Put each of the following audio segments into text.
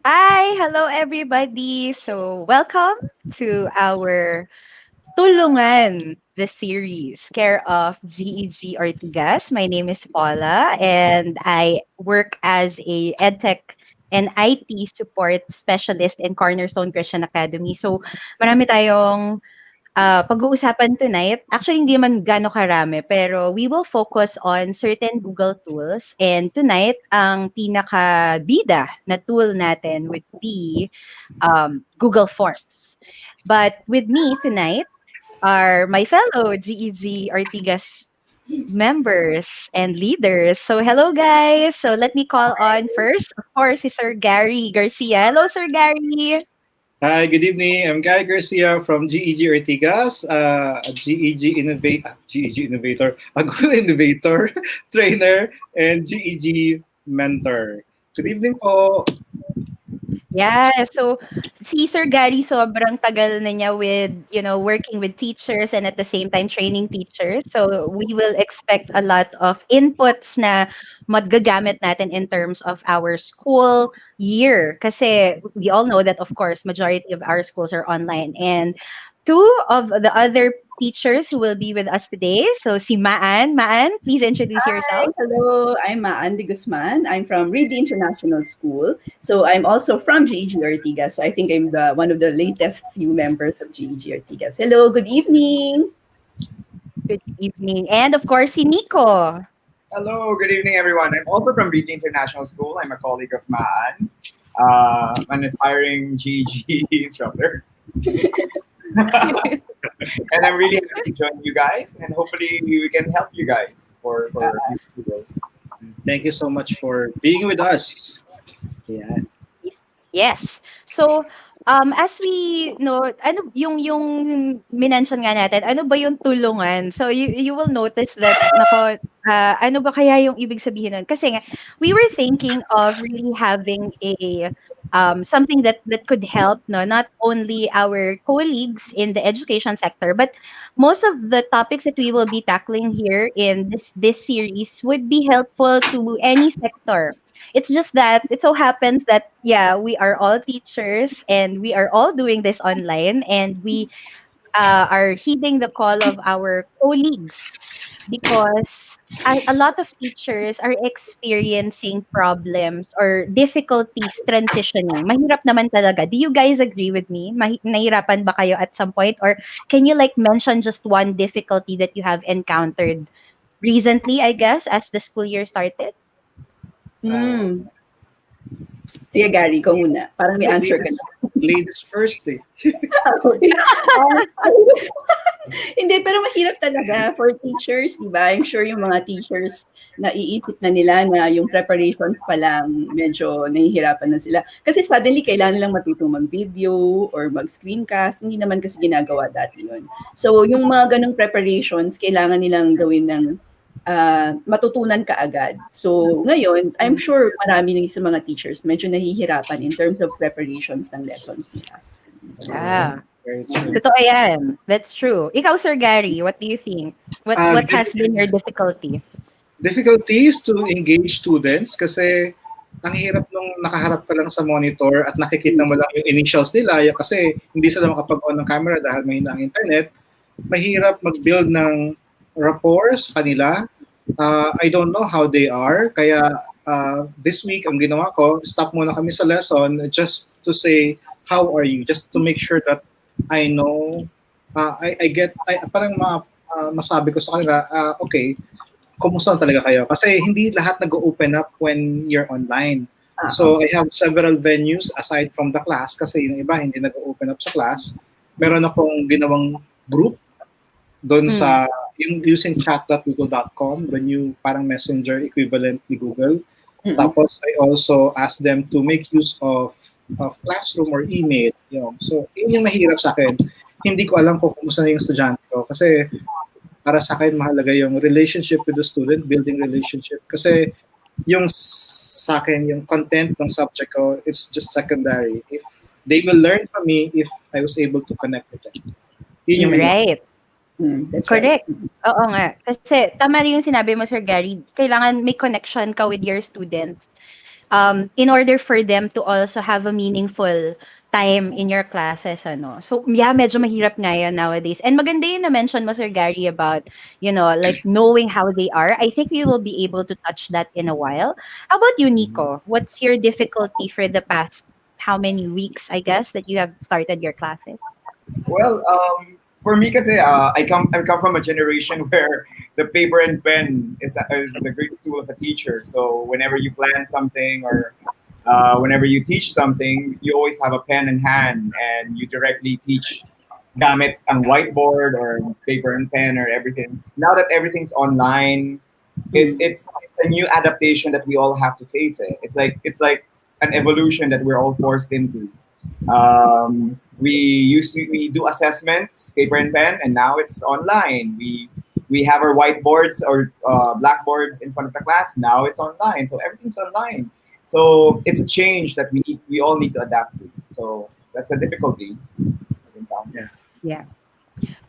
Hello everybody. So, welcome to our TOOLungan, the series, care of GEG Ortigas. My name is Paula and I work as a EdTech and IT support specialist in Cornerstone Christian Academy. So, marami tayong pag-uusapan tonight, actually hindi man gaano karami, pero we will focus on certain Google tools. And tonight, ang pinaka-bida na tool natin would be Google Forms. But with me tonight are my fellow GEG Ortigas members and leaders. So hello guys. So let me call on first, of course, si Sir Gary Garcia. Hello, Sir Gary. Hi, good evening. I'm Gary Garcia from GEG Ortigas, a GEG Innovator, a Google Innovator, trainer, and GEG mentor. Good evening po. Yeah, so si Sir Gary sobrang tagal na niya with, working with teachers and at the same time training teachers. So we will expect a lot of inputs na magagamit natin in terms of our school year. Kasi we all know that of course majority of our schools are online, and two of the other teachers who will be with us today. So si Maan, Maan, please introduce Hi, yourself. hello. I'm Andy Guzman. I'm from Reedy International School. So I'm also from GEG Ortigas. So I think I'm the one of the latest few members of GEG Ortigas. Hello, good evening. Good evening. And of course si Nico. Hello, good evening, everyone. I'm also from BT International School. I'm a colleague of Maan, an aspiring GG instructor. And I'm really happy to join you guys, and hopefully we can help you guys for these videos. Thank you so much for being with us. Yeah. Yes. So, as we know, ano yung minention nga natin, ano ba yung tulungan? So you will notice that nako, ano ba kaya yung ibig sabihin nun? Kasi nga we were thinking of really having a something that could help, no, not only our colleagues in the education sector, but most of the topics that we will be tackling here in this series would be helpful to any sector. It's just that it so happens that, yeah, we are all teachers and we are all doing this online, and we are heeding the call of our colleagues because a lot of teachers are experiencing problems or difficulties transitioning. Mahirap naman talaga. Do you guys agree with me? Nahirapan ba kayo at some point? Or can you like mention just one difficulty that you have encountered recently, I guess, as the school year started? Hmm. Sige, Gary, ikaw muna. Parang may answer ka na. Ladies first eh. Okay. Hindi, pero mahirap talaga for teachers, di ba? I'm sure yung mga teachers na iisip na nila na yung preparation pa lang, medyo nahihirapan na sila. Kasi suddenly, kailangan nilang matutong mag-video or mag-screencast. Hindi naman kasi ginagawa dati yun. So, yung mga ganong preparations, kailangan nilang gawin ng matutunan ka agad. So, ngayon, I'm sure marami ng sa mga teachers medyo nahihirapan in terms of preparations ng lessons nila. Yeah. Very true. Totoo yan. That's true. Ikaw, Sir Gary, what do you think? What has been your difficulty? Difficulties to engage students kasi ang hirap nung nakaharap ka lang sa monitor at nakikita mo lang yung initials nila kasi hindi sila makapag-on ng camera dahil mahina ang internet. Mahirap mag-build ng rapport sa kanila. I don't know how they are. Kaya this week, ang ginawa ko, stop muna kami sa lesson just to say, how are you? Just to make sure that I know, parang masabi ko sa kanila, okay, kumusta talaga kayo? Kasi hindi lahat nag-open up when you're online. So I have several venues aside from the class kasi yung iba hindi nag-open up sa class. Meron akong ginawang group doon sa yung using chat.google.com, the new parang messenger equivalent ni Google. Tapos I also asked them to make use of classroom or email. So yun yung mahirap sa akin. Hindi ko alam kung kumusta na yung estudyante ko kasi para sa akin mahalaga yung relationship with the student, building relationship. Kasi yung sa akin, yung content ng subject ko, it's just secondary. If they will learn from me if I was able to connect with them. Yun yung mahirap. Right. That's Correct. right. Oo nga. Kasi tama rin yung sinabi mo, Sir Gary. Kailangan may connection ka with your students. in order for them to also have a meaningful time in your classes, ano. So, yeah, medyo mahirap nga yan nowadays. And maganda yung na-mention mo, Sir Gary, about, like knowing how they are. I think we will be able to touch that in a while. How about you, Nico? What's your difficulty for the past how many weeks, I guess, that you have started your classes? Well, for me, kasi I come from a generation where the paper and pen is the greatest tool of a teacher. So whenever you plan something or whenever you teach something, you always have a pen in hand and you directly teach gamit ang whiteboard or paper and pen or everything. Now that everything's online, it's a new adaptation that we all have to face it. It's like an evolution that we're all forced into. We do assessments, paper and pen, and now it's online. We have our whiteboards or blackboards in front of the class. Now it's online, so everything's online. So it's a change that we all need to adapt to. So that's a difficulty. Yeah.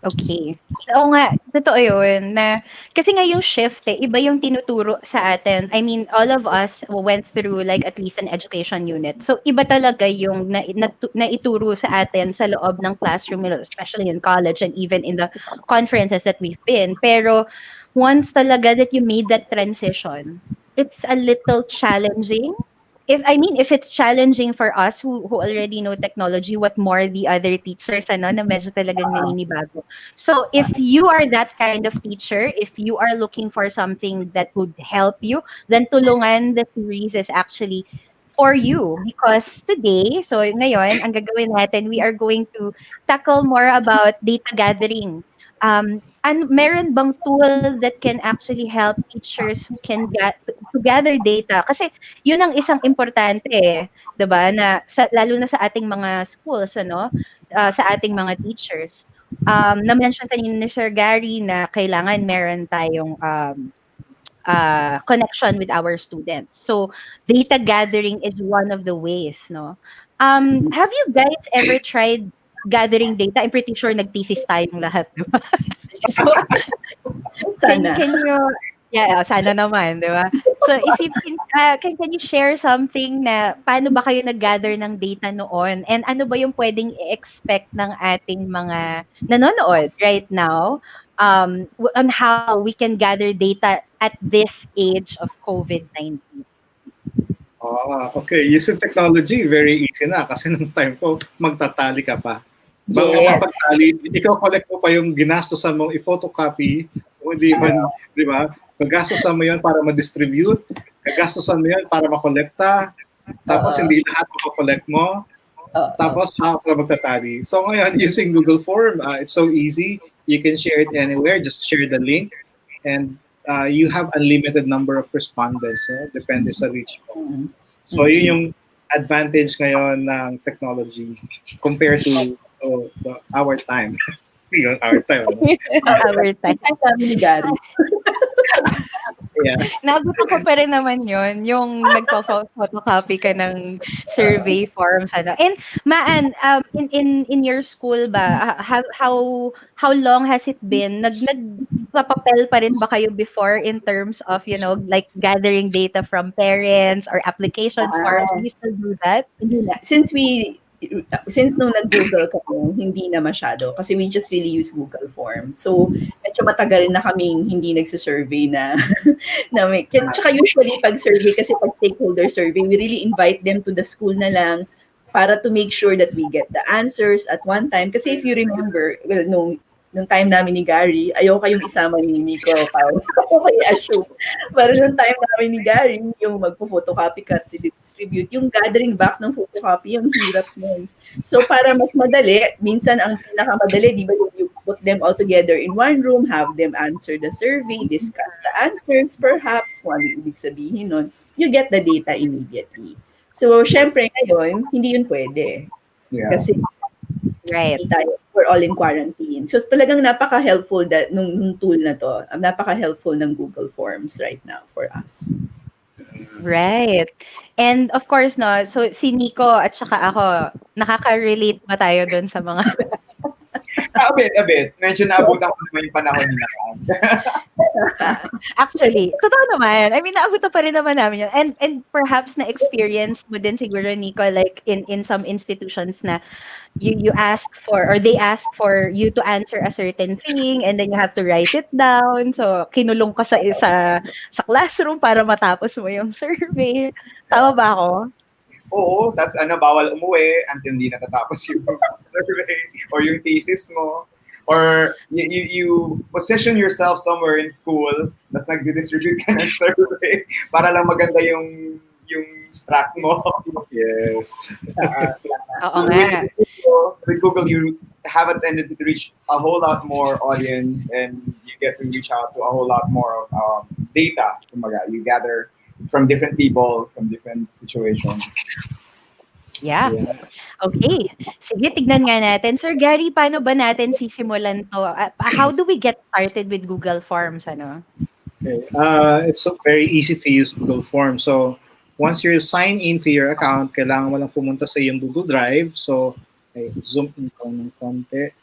Okay. Oo nga, totoo yun na kasi nga yung shift iba yung tinuturo sa atin. I mean, all of us went through like at least an education unit. So iba talaga yung naituro sa atin sa loob ng classroom, especially in college and even in the conferences that we've been. Pero once talaga that you made that transition, it's a little challenging. If it's challenging for us who already know technology, what more the other teachers na medyo talagang naninibago. So if you are that kind of teacher, if you are looking for something that would help you, then Tulungan the series is actually for you because today, so ngayon, ang gagawin natin, we are going to tackle more about data gathering. And meron bang tool that can actually help teachers who can to gather data? Kasi yun ang isang importante 'di ba, lalo na sa ating mga schools sa ating mga teachers. Na-mention kanina ni Sir Gary na kailangan meron tayong connection with our students. So data gathering is one of the ways, no? Have you guys ever tried gathering data? I'm pretty sure nag-thesis tayong lahat, 'di ba? So Sana. can you sana naman, 'di ba? So isipin can you share something na paano ba kayo nag-gather ng data noon and ano ba yung pwedeng i-expect ng ating mga nanonood right now on how we can gather data at this age of COVID-19? Okay. Using technology, very easy na. Kasi nung time ko, magtatali ka pa. Bago Yes. ka pagtali, ikaw collect mo pa yung ginastosan mo i-photocopy. Kung hindi man, di ba? Gagastosan mo yun para ma-distribute. Gagastosan mo yun para makolekta. Tapos hindi lahat makokollect mo. Tapos ka magtatali. So ngayon, using Google Form, it's so easy. You can share it anywhere. Just share the link. And you have unlimited number of respondents. Depende sa reach mo. So yun yung advantage ngayon ng technology compared to our time. Yun, our time. Our time. Ang dami ni Gary. Yeah. Nabuto ko pa rin naman yun, yung nagpa-photocopy ka ng survey forms, And Maan, in your school ba, how long has it been? Nagpapapel pa rin ba kayo before in terms of, like gathering data from parents or application forms? Do you still do that? Hindi na. Since nung nag-Google kami, hindi na masyado. Kasi we just really use Google Form. So, medyo matagal na kaming hindi nagsisurvey na. Tsaka usually, pag survey, kasi pag stakeholder survey, we really invite them to the school na lang para to make sure that we get the answers at one time. Kasi if you remember, well, nung time namin ni Gary, ayaw kayong isama ni Nico. Ako kayo assume. Pero nung time namin ni Gary, yung magpo-photocopy ka at distribute, yung gathering back ng photocopy, yung hirap nun. So para mas madali, minsan ang pinakamadali, di ba, you put them all together in one room, have them answer the survey, discuss the answers, perhaps, kung ano ibig sabihin nun, you get the data immediately. So, syempre ngayon, hindi yun pwede. Yeah. Kasi Right. we're all in quarantine. So talagang napaka-helpful nung tool na to. Napaka-helpful ng Google Forms right now for us. Right. And of course, no, so si Nico at saka ako, nakaka-relate ba tayo dun sa mga... A bit. Medyo naabutan ko naman yung panahon nila. Actually, totoo naman. I mean, naabutan pa rin naman namin yun. And perhaps na-experience mo din siguro, Nico, like in some institutions na you ask for or they ask for you to answer a certain thing and then you have to write it down. So, kinulong ka sa classroom para matapos mo yung survey. Tama ba ako? Oo, tas bawal umuwi until hindi natatapos yung survey or yung thesis mo. Or you position yourself somewhere in school, tas nagdi-distribute ka ng survey para lang maganda yung strat mo. Yes. Oo nga. With Google, you have a tendency to reach a whole lot more audience and you get to reach out to a whole lot more data. Kumbaga, you gather from different people, from different situations. Yeah. Okay. Sige, tignan nga natin. Sir Gary, paano ba natin sisimulan to? How do we get started with Google Forms? Ano? Okay. It's so very easy to use Google Forms. So, once you're signed into your account, kailangan mo lang pumunta sa iyong Google Drive. So, zoom in ko ng konti.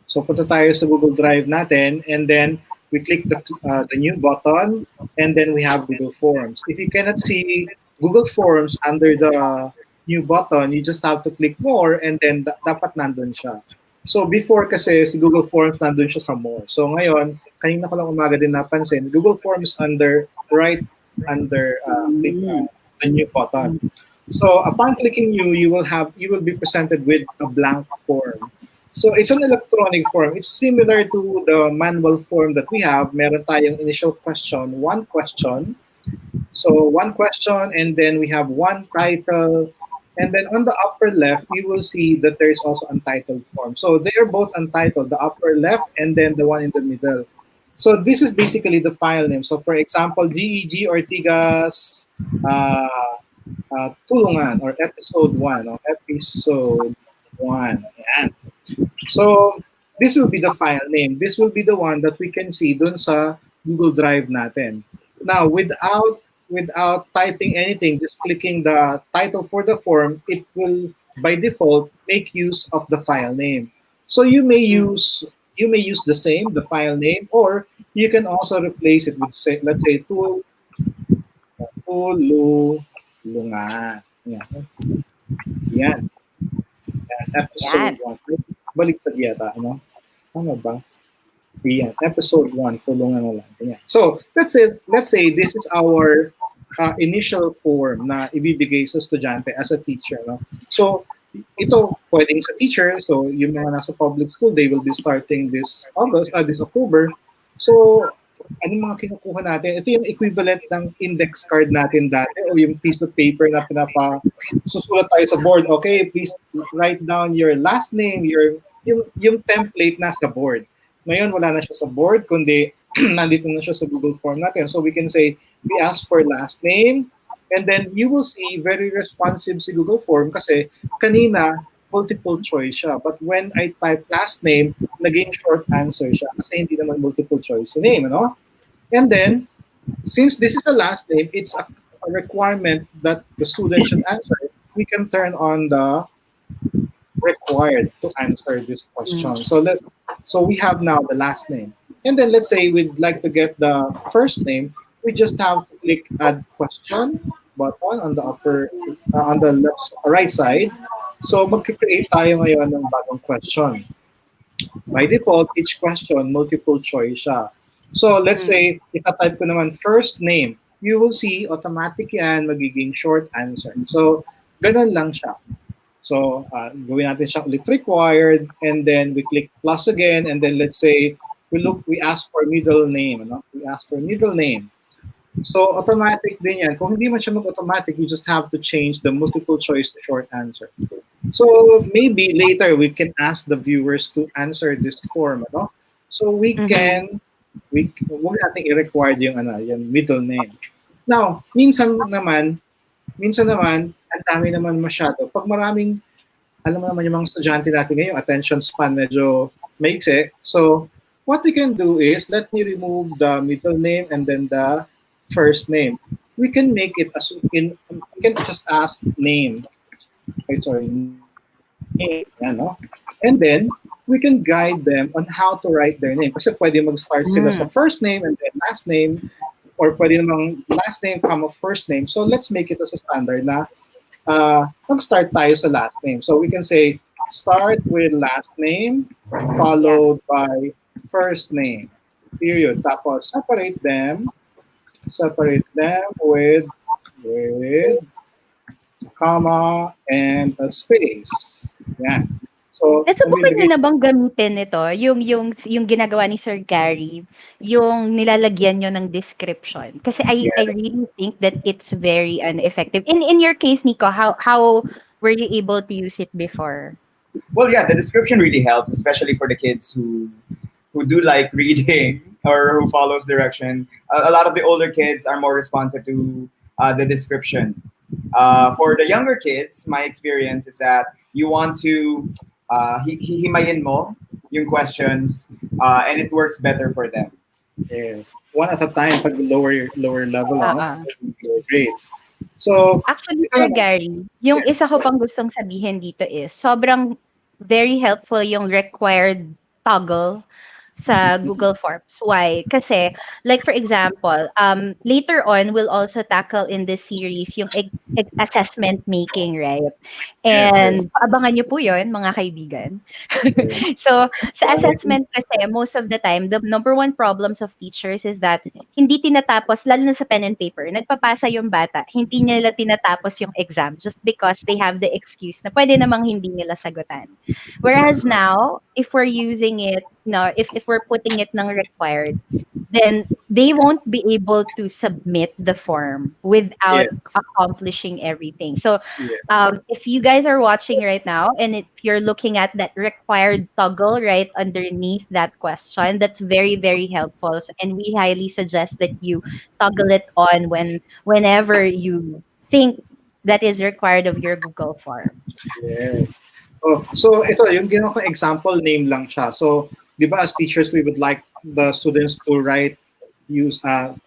So, punta tayo sa Google Drive natin and then we click the new button and then we have Google Forms. If you cannot see Google Forms under the new button, you just have to click more and then dapat nandun siya. So before kasi si Google Forms nandun siya sa more. So ngayon, kanina ko lang umaga din napansin, Google Forms right under the new button. So upon clicking you will be presented with a blank form. So it's an electronic form. It's similar to the manual form that we have. Meron tayong initial question, one question. So one question and then we have one title. And then on the upper left, you will see that there is also untitled form. So they are both untitled, the upper left and then the one in the middle. So this is basically the file name. So for example, GEG Ortigas TOOLungan or episode 1 or episode 1. Ayan. So this will be the file name. This will be the one that we can see dun sa Google Drive natin. Now, without typing anything, just clicking the title for the form, it will by default make use of the file name. So you may use the same, the file name, or you can also replace it with let's say TOOLungan. Yan. Episode 1. Baliktad yata, ano? Ano ba? Yan. Episode 1, TOOLungan na lang. Yan. So, let's say this is our initial form na ibibigay sa estudyante as a teacher. No? So, ito pwedeng sa teacher. So, yung mga nasa public school, they will be starting this October. So, anong mga kinukuha natin? Ito yung equivalent ng index card natin dati o yung piece of paper na susulat tayo sa board. Okay, please write down your last name, yung template na sa board. Ngayon, wala na siya sa board, kundi nandito na siya sa Google Form natin. So we can say, we ask for last name, and then you will see very responsive si Google Form kasi kanina, multiple choice siya. But when I type last name, naging short answer siya kasi hindi naman multiple choice yung name, ano? And then, since this is a last name, it's a requirement that the student should answer. We can turn on the required to answer this question. So we have now the last name. And then let's say we'd like to get the first name. We just have to click add question button on the on the right side. So mag-create tayo ngayon ng bagong question. By default, each question multiple choice siya. So let's say ita-type ko naman first name. You will see automatic yan magiging short answer. So ganun lang siya. So gawin natin siya ulit required and then we click plus again and then let's say we ask for middle name, no? We ask for middle name. So automatic din yan. Kung hindi man siya mag-automatic, you just have to change the multiple choice to short answer. So maybe later we can ask the viewers to answer this form, no? So huwag natin i-require yung middle name. Now, minsan naman ang dami naman masyado. Pag maraming, alam mo naman yung mga estudyante natin ngayon, attention span medyo maiksi. So what we can do is, let me remove the middle name and then the first name. We can make it we can just ask name. Okay, sorry. name. Yan, no? And then, we can guide them on how to write their name. Kasi pwede mag-start sila sa first name and then last name, or pwede namang last name, comma, first name. So let's make it as a standard na mag-start tayo sa last name. So we can say, start with last name, followed by first name. Period. Tapos, separate them with comma and a space. Yan. So, Nasubukan niyo na bang gamitin ito, yung ginagawa ni Sir Gary, yung nilalagyan niyo ng description? Kasi I really think that it's very effective. In your case, Nico, how were you able to use it before? Well, yeah, the description really helps, especially for the kids who do like reading or who follows direction. A lot of the older kids are more responsive to the description. For the younger kids, my experience is that you want to hihimayin mo yung questions, and it works better for them. Yes. One at a time pag lower level, lower grades. So, actually, Sir Gary, yung isa ko pang gustong sabihin dito is, sobrang very helpful yung required toggle sa Google Forms. Why? Kasi, like for example, later on, we'll also tackle in this series yung assessment making, right? And abangan nyo po yun, mga kaibigan. So, sa assessment kasi, most of the time, the number one problems of teachers is that hindi tinatapos, lalo na sa pen and paper, nagpapasa yung bata, hindi nila tinatapos yung exam just because they have the excuse na pwede namang hindi nila sagutan. Whereas now, if we're using it, no, if we're putting it ng required, then they won't be able to submit the form without accomplishing everything. So, if you guys are watching right now and if you're looking at that required toggle right underneath that question, that's very, very helpful. And we highly suggest that you toggle it on whenever you think that is required of your Google form. Yes. Oh, so ito, yung ginawa ko example name lang siya. So, di ba as teachers, we would like the students to write,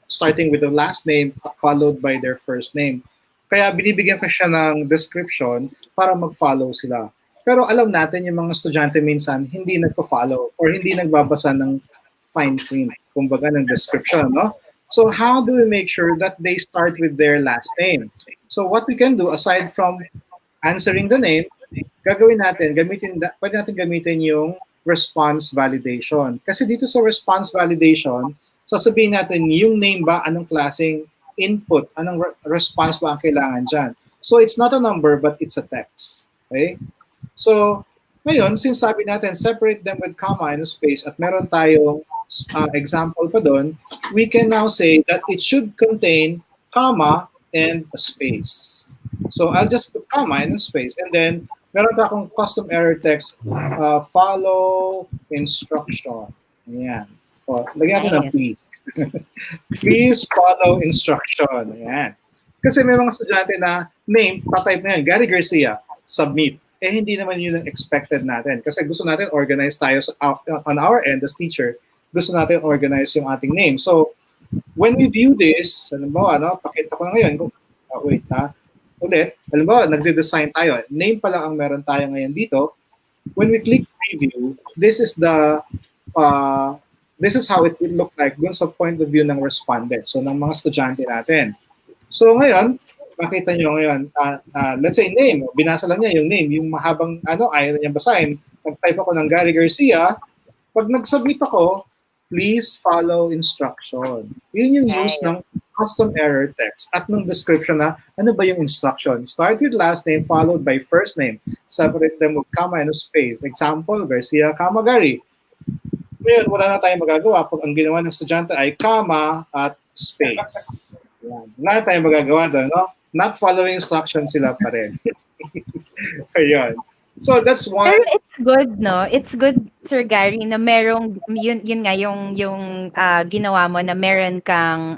starting with the last name followed by their first name. Kaya binibigyan ko siya ng description para mag-follow sila. Pero alam natin yung mga estudyante minsan hindi nagpo-follow or hindi nagbabasa ng fine print, kumbaga ng description, no? So how do we make sure that they start with their last name? So what we can do, aside from answering the name, pwede natin gamitin yung response validation. Kasi dito sa response validation, sasabihin natin yung name ba, anong klaseng input, anong response ba ang kailangan dyan. So it's not a number, but it's a text. Okay? So, ngayon, since sabi natin, separate them with comma and space at meron tayong example pa doon, we can now say that it should contain comma and a space. So I'll just put comma and a space, and then meron pa akong custom error text, follow instruction. Ayan. O, lagyan ko ng please. Please follow instruction. Ayan. Kasi may mga estudyante na name, patype na yan, Gary Garcia, submit. Eh, hindi naman yun ang expected natin. Kasi gusto natin organize tayo on our end as teacher, gusto natin organize yung ating name. So, when we view this, halimbawa, pakita ko na ngayon, halimbawa, nagde-design tayo. Name pa lang ang meron tayo ngayon dito. When we click preview, this is how it will look like dun sa point of view ng respondent. So, ng mga estudyante natin. So, ngayon, makita nyo ngayon, let's say name, binasa lang niya yung name, yung mahabang ayaw na niya basahin. Nag-type ako ng Gary Garcia. Pag nag-submit ako, please follow instruction. Yun yung use ng custom error text at ng description na ano ba yung instruction. Start with last name followed by first name. Separate them with comma and space. Example, Garcia, comma, Gary. Ngayon, wala na tayong magagawa pag ang ginawa ng estudyante ay comma at space. Yan. Wala na tayong magagawa doon, no? Not following instructions sila pa rin. Ayun. So that's one. Pero it's good, no? It's good, Sir Gary, na merong, yun nga, yung ginawa mo na meron kang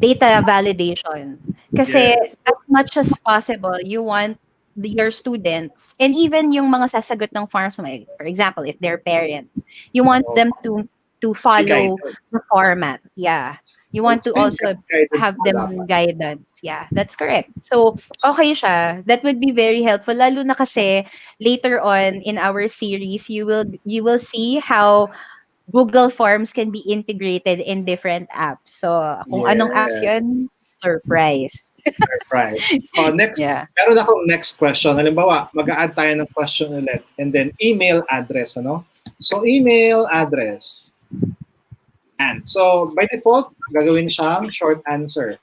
data validation. Kasi as much as possible, you want your students, and even yung mga sasagot ng forms, for example, if they're parents, you want them to follow the format. Yeah. You want to also Guidance have na dapat. them guidance. Yeah, that's correct. So, okay siya. That would be very helpful. Lalo na kasi later on in our series, you will see how Google Forms can be integrated in different apps. So, kung anong apps Yes. yun, surprise. Right. Next, Yeah. meron akong next question. Halimbawa, mag-a-add tayo ng question ulit. And then, email address, ano? So, email address. And so, by default, gagawin siyang short answer.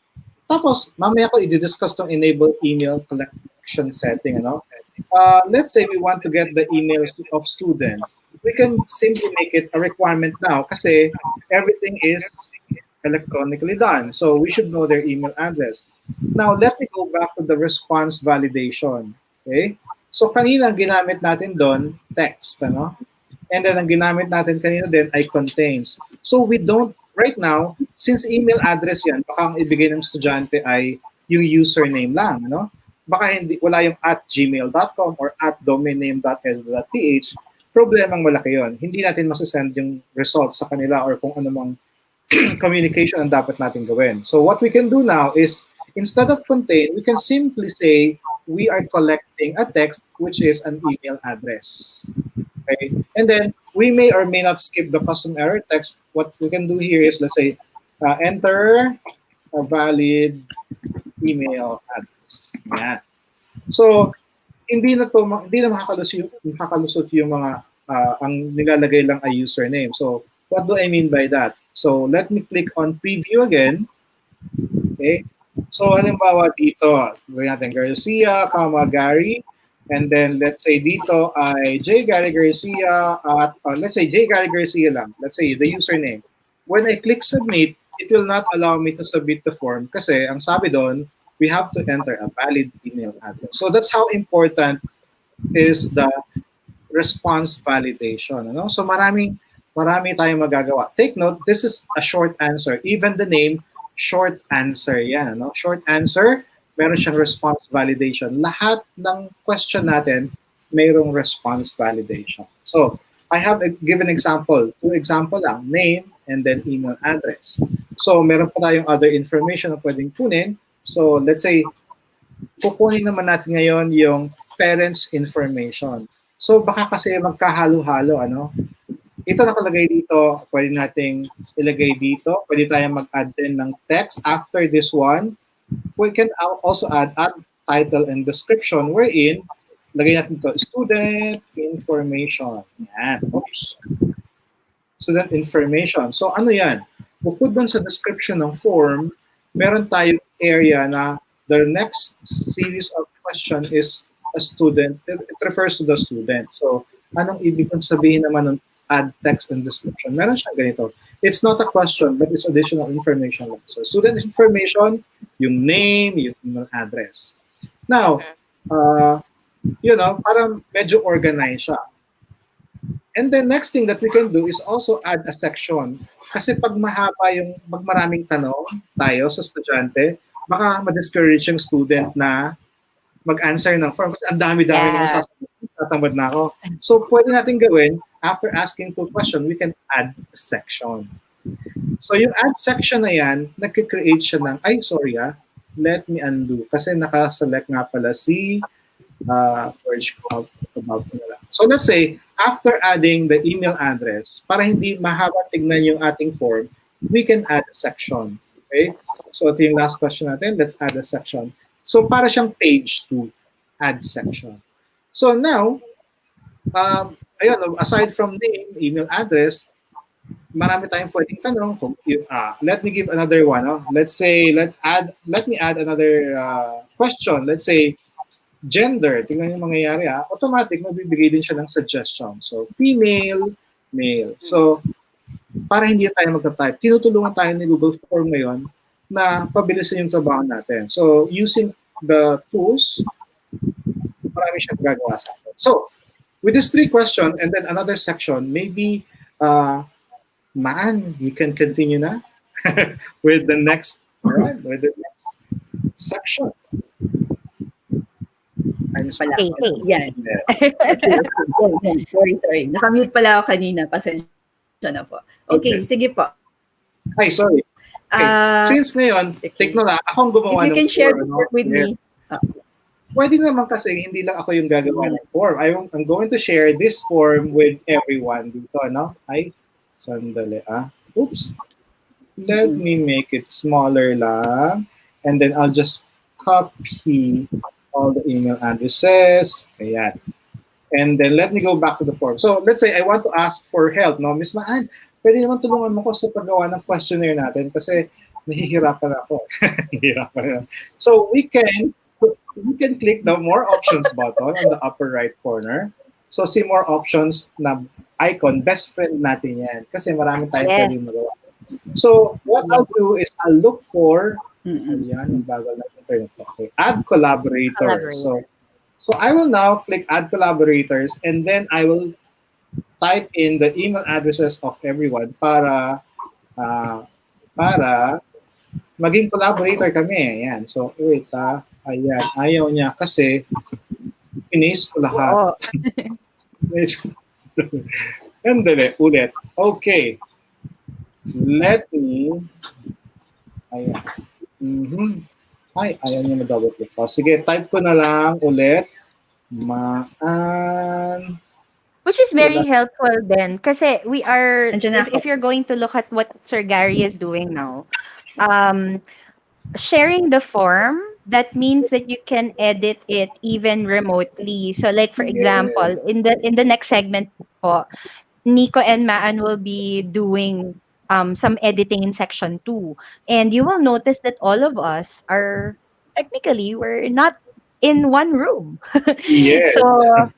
Tapos, mamaya ko i-discuss tong enable email collection setting, ano? Let's say we want to get the emails of students. We can simply make it a requirement now kasi everything is electronically done. So we should know their email address. Now, let me go back to the response validation. Okay? So kanina ang ginamit natin doon, text, ano? And then ang ginamit natin kanina din ay contains. So we don't, right now, since email address yan, baka ang ibigay ng estudyante ay yung username lang, ano? Baka hindi, wala yung at gmail.com or at domainname.edu.ph, problemang malaki yon. Hindi natin masasend yung results sa kanila or kung anumang communication ang dapat natin gawin. So what we can do now is, instead of contain, we can simply say, we are collecting a text which is an email address. Okay? And then, we may or may not skip the custom error text. What we can do here is, let's say, enter a valid email address. Yan. So, hindi na makakalusot yung mga ang nilalagay lang ay username. So, what do I mean by that? So, let me click on preview again. Okay? So, halimbawa dito, gawin natin Garcia, Gary, and then let's say dito ay J. Gary Garcia at, let's say J. Gary Garcia lang. Let's say the username. When I click submit, it will not allow me to submit the form kasi ang sabi doon, we have to enter a valid email address. So that's how important is the response validation. Ano? So marami tayong magagawa. Take note, this is a short answer. Even the name, short answer yan. Ano? Short answer, meron siyang response validation. Lahat ng question natin, mayroong response validation. So, I have given example. 2 example lang, name and then email address. So, meron pa tayong other information na pwedeng kunin. So, let's say, kukunin naman natin ngayon yung parents' information. So, baka kasi magkahalo-halo, ano? Ito nakalagay dito, pwede nating ilagay dito. Pwede tayong mag-add din ng text after this one. We can also add title and description wherein lagay natin ito, student information. Yan. Oops. Student information. So ano yan? Bukod dun sa description ng form, meron tayong area na the next series of question is a student. It refers to the student. So anong ibig kong sabihin naman ng add text and description? Meron siyang ganito. It's not a question, but it's additional information. So student information, yung name, yung email address. Now, parang medyo organized siya. And then next thing that we can do is also add a section. Kasi pag maraming tanong tayo sa estudyante, baka ma-discourage yung student na mag-answer ng form. Kasi ang dami-dami naman sasabihin, tatamad na ako. So pwede natin gawin, after asking 2 questions, we can add a section. So yung add section na yan, nag-create siya ng, let me undo. Kasi naka-select nga pala si So let's say, after adding the email address, para hindi mahaba tignan yung ating form, we can add a section. Okay? So ito yung last question natin, let's add a section. So para siyang page 2, add section. So now, aside from name, email address, marami tayong pwedeng tanong. Let me give another one. Let's say, let me add another question. Let's say, gender. Tingnan yung mangyayari. Automatic, magbibigay din siya ng suggestion. So, female, male. So, para hindi tayo magta-type, tinutulungan tayo ni Google Form ngayon na pabilisin yung trabaho natin. So, using the tools, marami siyang gagawa sa atin. So, with this 3 questions and then another section, maybe, you can continue na with the next section. Pala. Okay. Yan. Sorry. Nakamute pala ako kanina. Pasensya na po. Okay, sige po. Sorry. Okay. Since ngayon, take na lang, akong gumawa If you ng can share the form. work with me. Pwede naman kasi hindi lang ako yung gagawa ng form. I'm going to share this form with everyone dito, no? Ay, sandali Oops. Let me make it smaller lang. And then I'll just copy all the email addresses. Ayan. And then let me go back to the form. So let's say I want to ask for help, no? Miss Maan, pwede naman tulungan mo ko sa paggawa ng questionnaire natin kasi nahihirapan ako. Nahihirapan ako. So we can click the more options button on the upper right corner. So see more options na icon, best friend natin yan. Kasi marami tayong pwedeng magawa. So what I'll do is I'll look for, ayan, yung bagal na internet. Okay. Add collaborator. So I will now click add collaborators and then I will type in the email addresses of everyone para maging collaborator kami. Ayan. So wait ayan. Ayaw niya kasi finish ko lahat. Andali, ulit. Okay. Let me ayan. Ay, ayaw niya ma-double click. So, sige, type ko na lang ulit. Maan. Which is very helpful then. Kasi we are, Nandiyan if you're going to look at what Sir Gary is doing now, sharing the form, that means that you can edit it even remotely. So like for example, in the next segment po, Nico and Maan will be doing some editing in section 2. And you will notice that all of us are technically, we're not in one room. Yes. So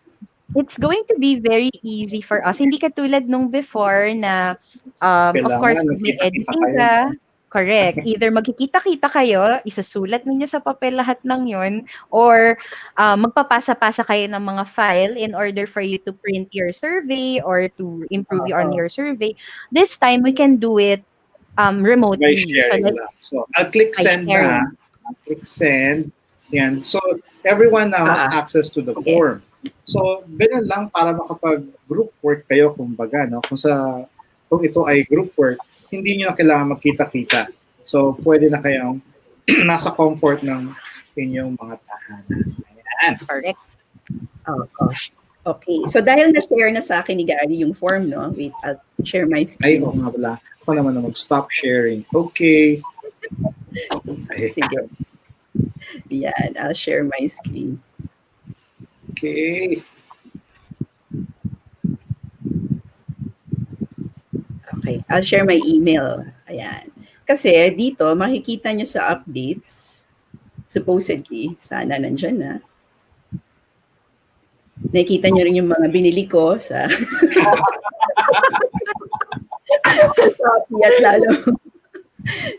it's going to be very easy for us. Hindi katulad nung before na of course pag may editing ka, correct. Either magkikita-kita kayo, isusulat ninyo sa papel lahat ng yon, or magpapasa-pasa kayo ng mga file in order for you to print your survey or to improve on your survey. This time, we can do it remotely. So I'll click send na. I'll click send. Yan. So everyone now has access to the form. So ganun lang para makapag-group work kayo kumbaga, no? Kung ito ay group work, hindi nyo na kailangan magkita-kita. So, pwede na kayong nasa comfort ng inyong mga tahanan. Ayan. Correct. Okay. So, dahil na-share na sa akin ni Gary yung form, no? Wait, I'll share my screen. Ay, nga pala. Ako naman na mag-stop sharing. Okay. Sige. Yan, I'll share my screen. Okay. Okay, I'll share my email. Ayan. Kasi dito, makikita nyo sa updates, supposedly, sana nandyan na. Nakikita nyo rin yung mga binili ko sa sa Shopee at lalo.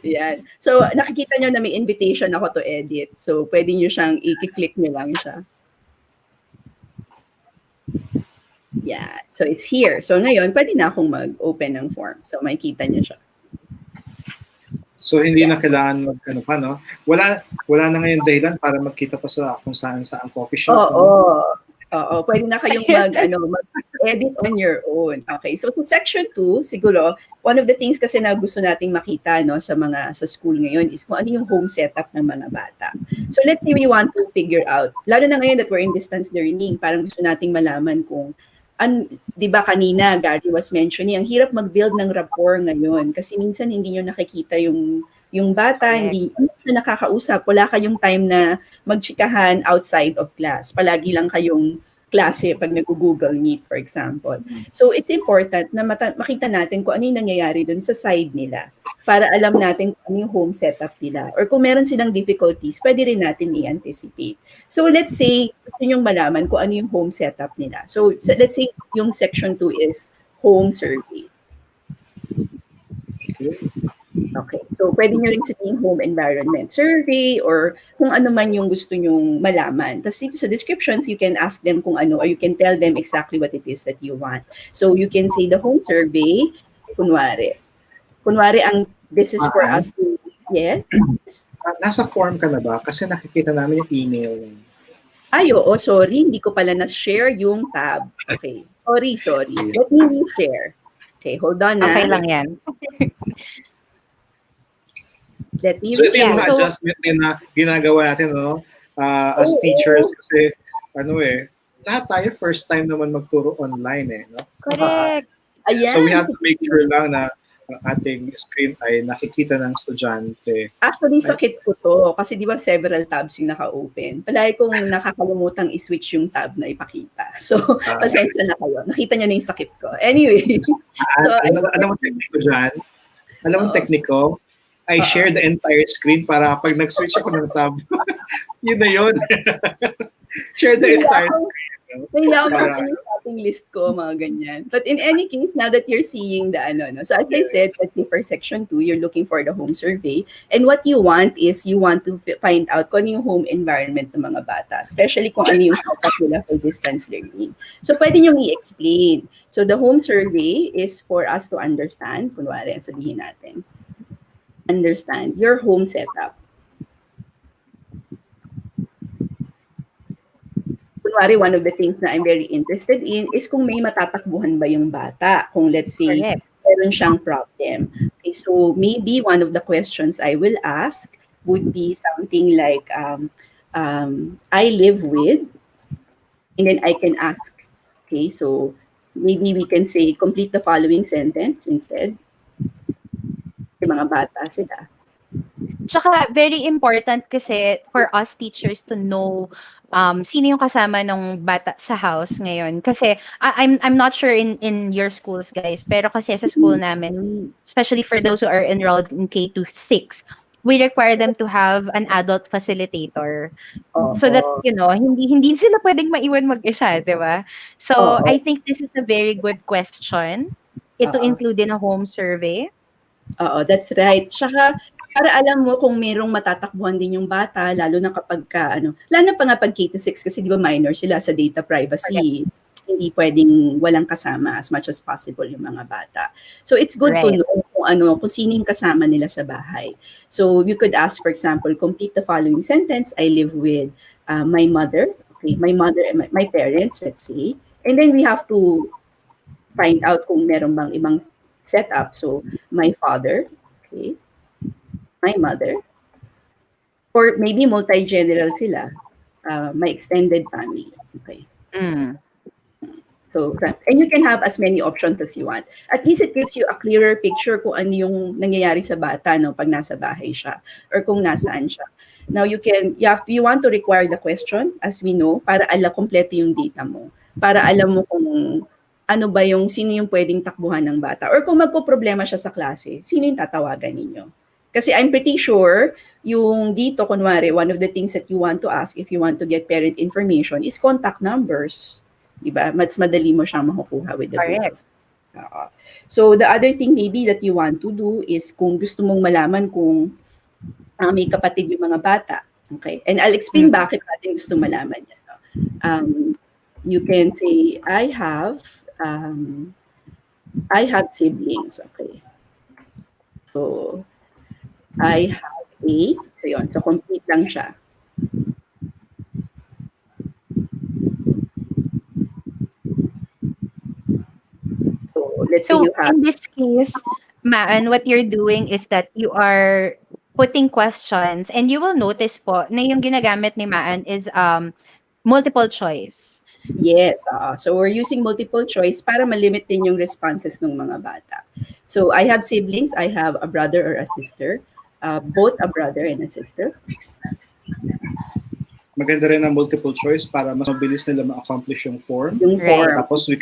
Yan. So, nakikita nyo na may invitation ako to edit. So, pwede nyo siyang i-click nyo lang siya. Yeah. So, it's here. So, ngayon, pwede na akong mag-open ng form. So, makikita nyo siya. So, hindi na kailangan no? Wala na ngayon dahilan para magkita pa sa kung saan coffee shop. Oo. Pwede na kayong mag-edit on your own. Okay. So, sa section 2, siguro, one of the things kasi na gusto nating makita sa school ngayon is kung ano yung home setup ng mga bata. So, let's say we want to figure out, lalo na ngayon that we're in distance learning, parang gusto nating malaman kung di ba kanina, Gary was mentioning, ang hirap mag-build ng rapport ngayon kasi minsan hindi nyo nakikita yung bata, hindi na nakakausap, wala kayong time na magchikahan outside of class. Palagi lang kayong klase pag nag-Google Meet, for example. So, it's important na makita natin kung ano yung nangyayari dun sa side nila para alam natin kung ano yung home setup nila. Or kung meron silang difficulties, pwede rin natin i-anticipate. So, let's say, gusto nyong malaman kung ano yung home setup nila. So, let's say, yung section 2 is home survey. Okay. So, pwede nyo rin sabihin home environment survey or kung ano man yung gusto nyong malaman. Tapos dito sa descriptions, you can ask them kung ano or you can tell them exactly what it is that you want. So, you can say the home survey, kunwari, this is for us to, yes? Nasa form ka na ba? Kasi nakikita namin yung email. Ay, oo, sorry. Hindi ko pala na-share yung tab. Okay. Sorry. Let me re-share. Okay, hold on na. Okay lang yan. Let me So ito yung Yeah, mga recheck. so adjustment din na ginagawa natin, no? As teachers, Oo, kasi lahat tayo first time naman magturo online no? correct. So we ayan. have to make sure lang na ang ating screen ay nakikita ng estudyante. Actually, Ay, sakit ko to. Kasi di ba several tabs yung naka-open. Palagi kong nakakalimutang i-switch yung tab na ipakita. So, ah, pasensya na kayo. Nakita nyo na yung sakit ko. Anyway. So, I alam mo technique ko dyan? Alam mo Oo. technique ko? I Oo. share the entire screen para pag nag-switch ako ng tab, yun na yun. Share the entire screen. No? Nahiya ako Para, makita yung shopping list ko, mga ganyan. But in any case, now that you're seeing the no? So as I yeah. said, let's say for section 2, you're looking for the home survey. And what you want is you want to find out kung ano yung home environment ng mga bata, especially kung ano yung setup nila for distance learning. So pwede nyo i-explain. So the home survey is for us to understand, kunwari, sabihin natin, understand your home setup. Kunwari, one of the things na I'm very interested in is kung may matatakbuhan ba yung bata. Kung let's say, Correct. meron siyang problem. Okay, so maybe one of the questions I will ask would be something like, I live with, and then I can ask, okay, so maybe we can say, complete the following sentence instead. Yung mga bata sila. Tsaka very important kasi for us teachers to know sino yung kasama ng bata sa house ngayon. Kasi I'm not sure in your schools guys, pero kasi sa school namin, especially for those who are enrolled in K to 6, we require them to have an adult facilitator. So that, Oo. hindi sila pwedeng maiwan mag-isa, di ba? So, Oo. I think this is a very good question. Ito Oo. include in a home survey. Oo, that's right. Tsaka, para alam mo kung merong matatakbuhan din yung bata, lalo na kapag lalo na pa nga pag K-6 kasi di ba minor sila sa data Correct. privacy, hindi pwedeng walang kasama as much as possible yung mga bata. So it's good to Right. know kung sino yung kasama nila sa bahay. So you could ask, for example, complete the following sentence. I live with my mother, okay, my mother and my parents, let's say. And then we have to find out kung meron bang ibang setup. So my father, okay, my mother, or maybe multi-general sila, my extended family. Okay. Mm. So, and you can have as many options as you want. At least it gives you a clearer picture kung ano yung nangyayari sa bata, no, pag nasa bahay siya or kung nasaan siya. Now, you want to require the question, as we know, para kompleto yung data mo. Para alam mo kung ano ba sino yung pwedeng takbuhan ng bata. Or kung magko-problema siya sa klase, sino yung tatawagan ninyo. Kasi I'm pretty sure, yung dito, kunwari, one of the things that you want to ask if you want to get parent information is contact numbers. Diba? Mas madali mo siyang makukuha with the Correct. Google. So the other thing maybe that you want to do is kung gusto mong malaman kung may kapatid yung mga bata. Okay? And I'll explain bakit natin gusto malaman yan. No? You can say, I have siblings. Okay. So, I have so yun. So, complete lang siya. So, let's say So, you have, in this case, Maan, what you're doing is that you are putting questions and you will notice po na yung ginagamit ni Maan is multiple choice. yes. So, we're using multiple choice para malimit din yung responses ng mga bata. So, I have siblings. I have a brother or a sister. Both a brother and a sister. maganda rin ang multiple choice para mas mabilis nila ma-accomplish yung form. Yung Right. form. Tapos they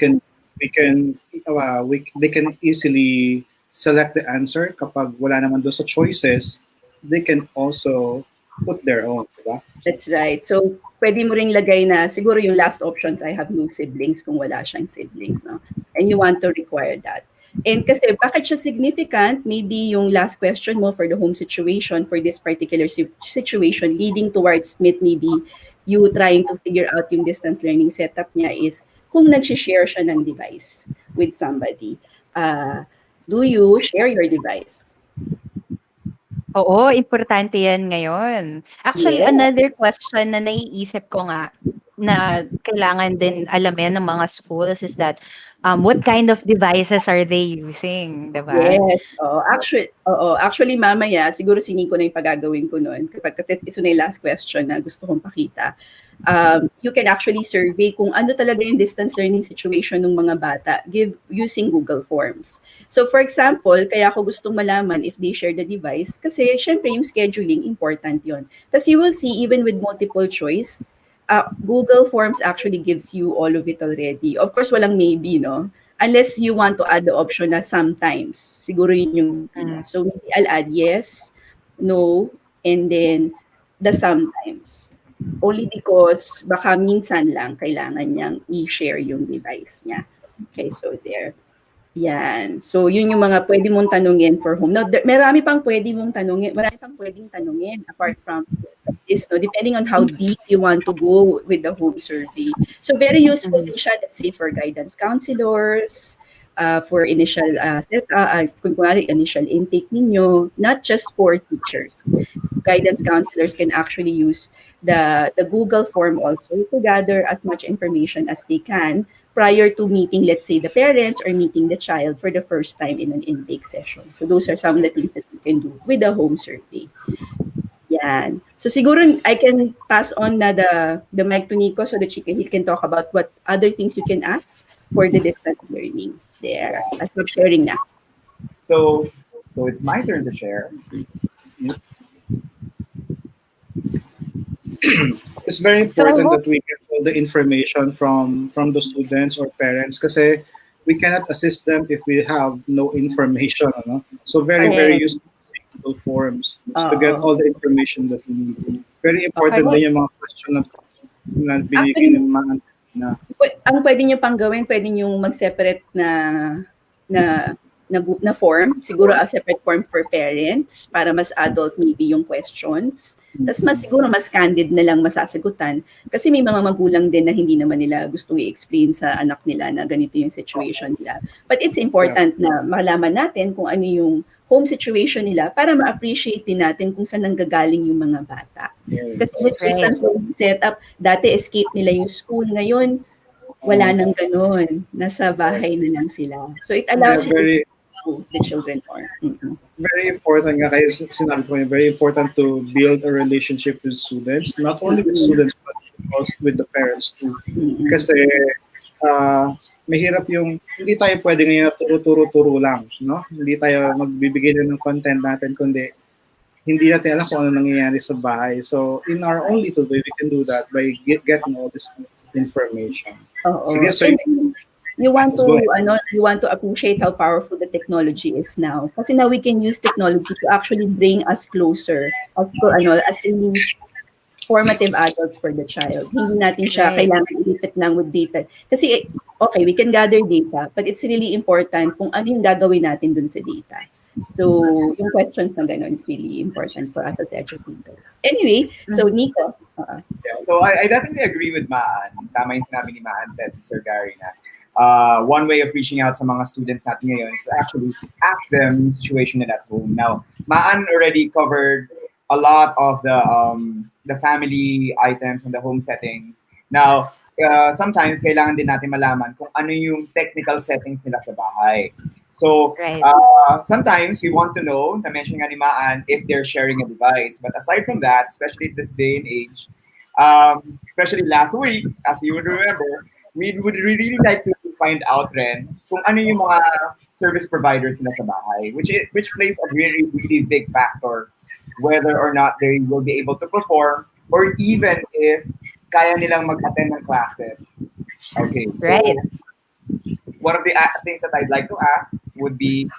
can easily select the answer kapag wala naman doon sa choices. They can also put their own, diba? That's right. So, pwede mo ring lagay na, siguro yung last options, I have no siblings kung wala siyang siblings, no? And you want to require that. And kasi, bakit siya significant? Maybe yung last question mo for the home situation, for this particular situation, leading towards maybe you trying to figure out yung distance learning setup niya is kung nag-share siya ng device with somebody. Do you share your device? Oo, importante yan ngayon. Actually, Yeah. another question na naiisip ko nga, na kailangan din alamin ng mga schools is that what kind of devices are they using, 'di ba? Yes, Actually, mamaya, siguro singin ko na yung pagagawin ko noon. Kapag ito na yung last question na gusto kong pakita. You can actually survey kung ano talaga yung distance learning situation ng mga bata using Google Forms. So for example, kaya ako gustong malaman if they share the device kasi syempre yung scheduling, important yon. Tapos you will see even with multiple choice, Google Forms actually gives you all of it already. Of course, walang maybe, no? Unless you want to add the option na sometimes. Siguro yun yung, Mm. so maybe I'll add yes, no, and then the sometimes. Only because baka minsan lang kailangan niyang i-share yung device niya. Okay, so there. Yan. So, yun yung mga pwede mong tanungin for home. Now, marami pang pwedeng tanungin apart from this, no? Depending on how deep you want to go with the home survey. So, very useful din siya, let's say, for guidance counselors, for initial initial intake ninyo, not just for teachers. So, guidance counselors can actually use the Google form also to gather as much information as they can prior to meeting, let's say, the parents or meeting the child for the first time in an intake session. So those are some of the things that you can do with a home survey. Yan. So siguro I can pass on na the mic to Nico so that he can talk about what other things you can ask for the distance learning. There. As of sharing na. So it's my turn to share. It's very important that we get all the information from the students or parents kasi we cannot assist them if we have no information. Ano? So very useful Google Forms to get all the information that we need. Very important din yung mga question na binigay ng mga na. Ang pwede nyo pang gawin, pwede nyo mag-separate na form, siguro a separate form for parents para mas adult maybe yung questions. Tapos siguro mas candid na lang masasagutan kasi may mga magulang din na hindi naman nila gustong i-explain sa anak nila na ganito yung situation nila. But it's important na malaman natin kung ano yung home situation nila para ma-appreciate din natin kung saan nanggagaling yung mga bata. Kasi this distance learning setup, dati escape nila yung school, ngayon wala nang ganun. Nasa bahay na lang sila. So it allows you to the children more. Mm-hmm. Very important nga kayo sinabi ko, very important to build a relationship with students, not only with students but also with the parents too. Kasi mahirap yung hindi tayo pwede ngayon turo-turo lang, no? Hindi tayo magbibigay ng content natin kundi hindi natin alam kung ano nangyayari sa bahay. So in our own little way, we can do that by getting all this information. Sige, so you want to appreciate how powerful the technology is now. Kasi now we can use technology to actually bring us closer as really formative adults for the child. Hindi natin siya kailangan ilipit lang with data. Kasi, okay, we can gather data, but it's really important kung ano yung gagawin natin dun sa data. So, yung questions na gano'n is really important for us as educators. Anyway, so Nico. So I definitely agree with Maan. Tama yung sinabi ni Maan at Sir Gary na one way of reaching out sa mga students natin ngayon is to actually ask them the situation at home. Now, Maan already covered a lot of the family items and the home settings. Now, sometimes kailangan din natin malaman kung ano yung technical settings nila sa bahay. So, sometimes we want to know, na-mention nga ni Maan, if they're sharing a device. But aside from that, especially this day and age, especially last week, as you would remember, we would really like to find out rin kung ano yung mga service providers nila sa bahay, which plays a really, really big factor whether or not they will be able to perform or even if kaya nilang mag-attend ng classes. Okay. Right. So, one of the things that I'd like to ask would be,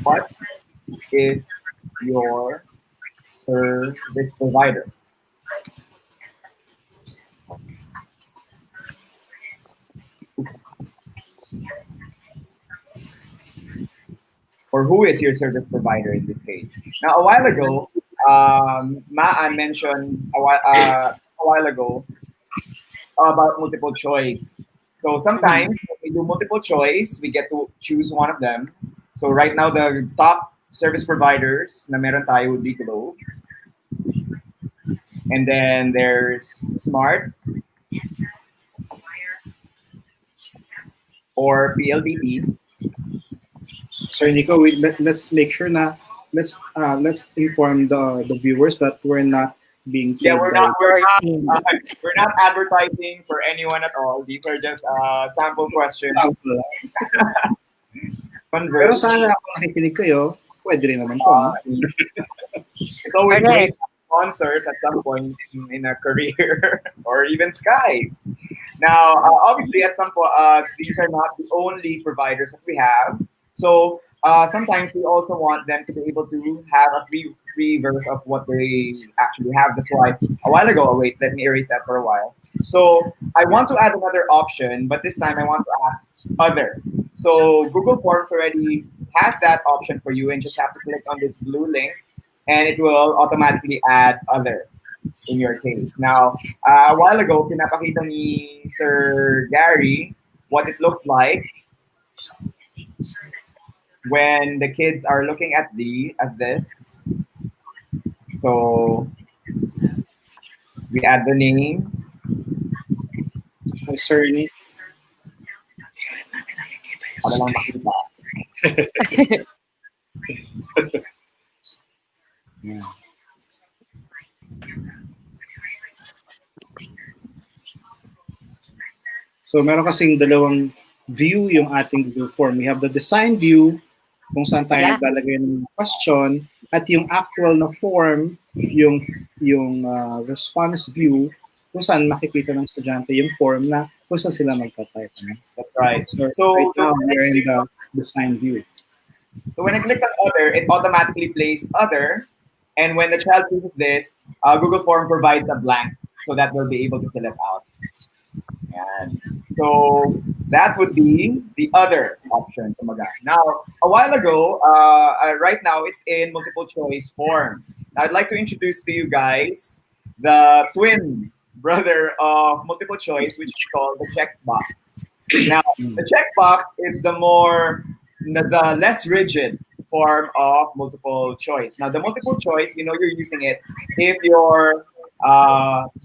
what is your service provider? Oops. Or who is your service provider in this case? Now, a while ago, Maan mentioned a while ago about multiple choice. So sometimes when we do multiple choice, we get to choose one of them. So right now, the top service providers na meron tayo would be Globe. And then there's smart or PLDT. So Nico, let's make sure na let's inform the viewers that we're not being Yeah, paid we're by not we're Or not team. we're not advertising for anyone at all. These are just sample questions. sample. Pero Converge. sana kung nakikinig kayo, pwede rin naman po, no? It's always Correct. great to have sponsors at some point in a career or even Sky. Now, obviously, at some point, these are not the only providers that we have. So sometimes we also want them to be able to have a free version of what they actually have. That's why a while ago, oh, wait, let me erase that for a while. So I want to add another option, but this time I want to ask other. So Google Forms already has that option for you, and just have to click on this blue link, and it will automatically add other in your case. Now, a while ago, pinapakita ni Sir Gary what it looked like when the kids are looking at this. So we add the names. Sir Nick. Para lang makita. Yeah. So meron kasing dalawang view yung ating Google Form. We have the design view, kung saan tayo Yeah. naglalagay ng question, at yung actual na form, yung response view, kung saan makikita ng estudyante yung form na kung saan sila magta-type. No? That's right. So, So right now, when I we're in click the design view. So when I click on other, it automatically plays other. And when the child chooses this, Google Form provides a blank so that we'll be able to fill it out. And so that would be the other option. Kumaga. Now, a while ago, right now it's in multiple choice form. Now, I'd like to introduce to you guys the twin brother of multiple choice, which is called the checkbox. Now, the checkbox is the less rigid form of multiple choice. Now, the multiple choice, you're using it if your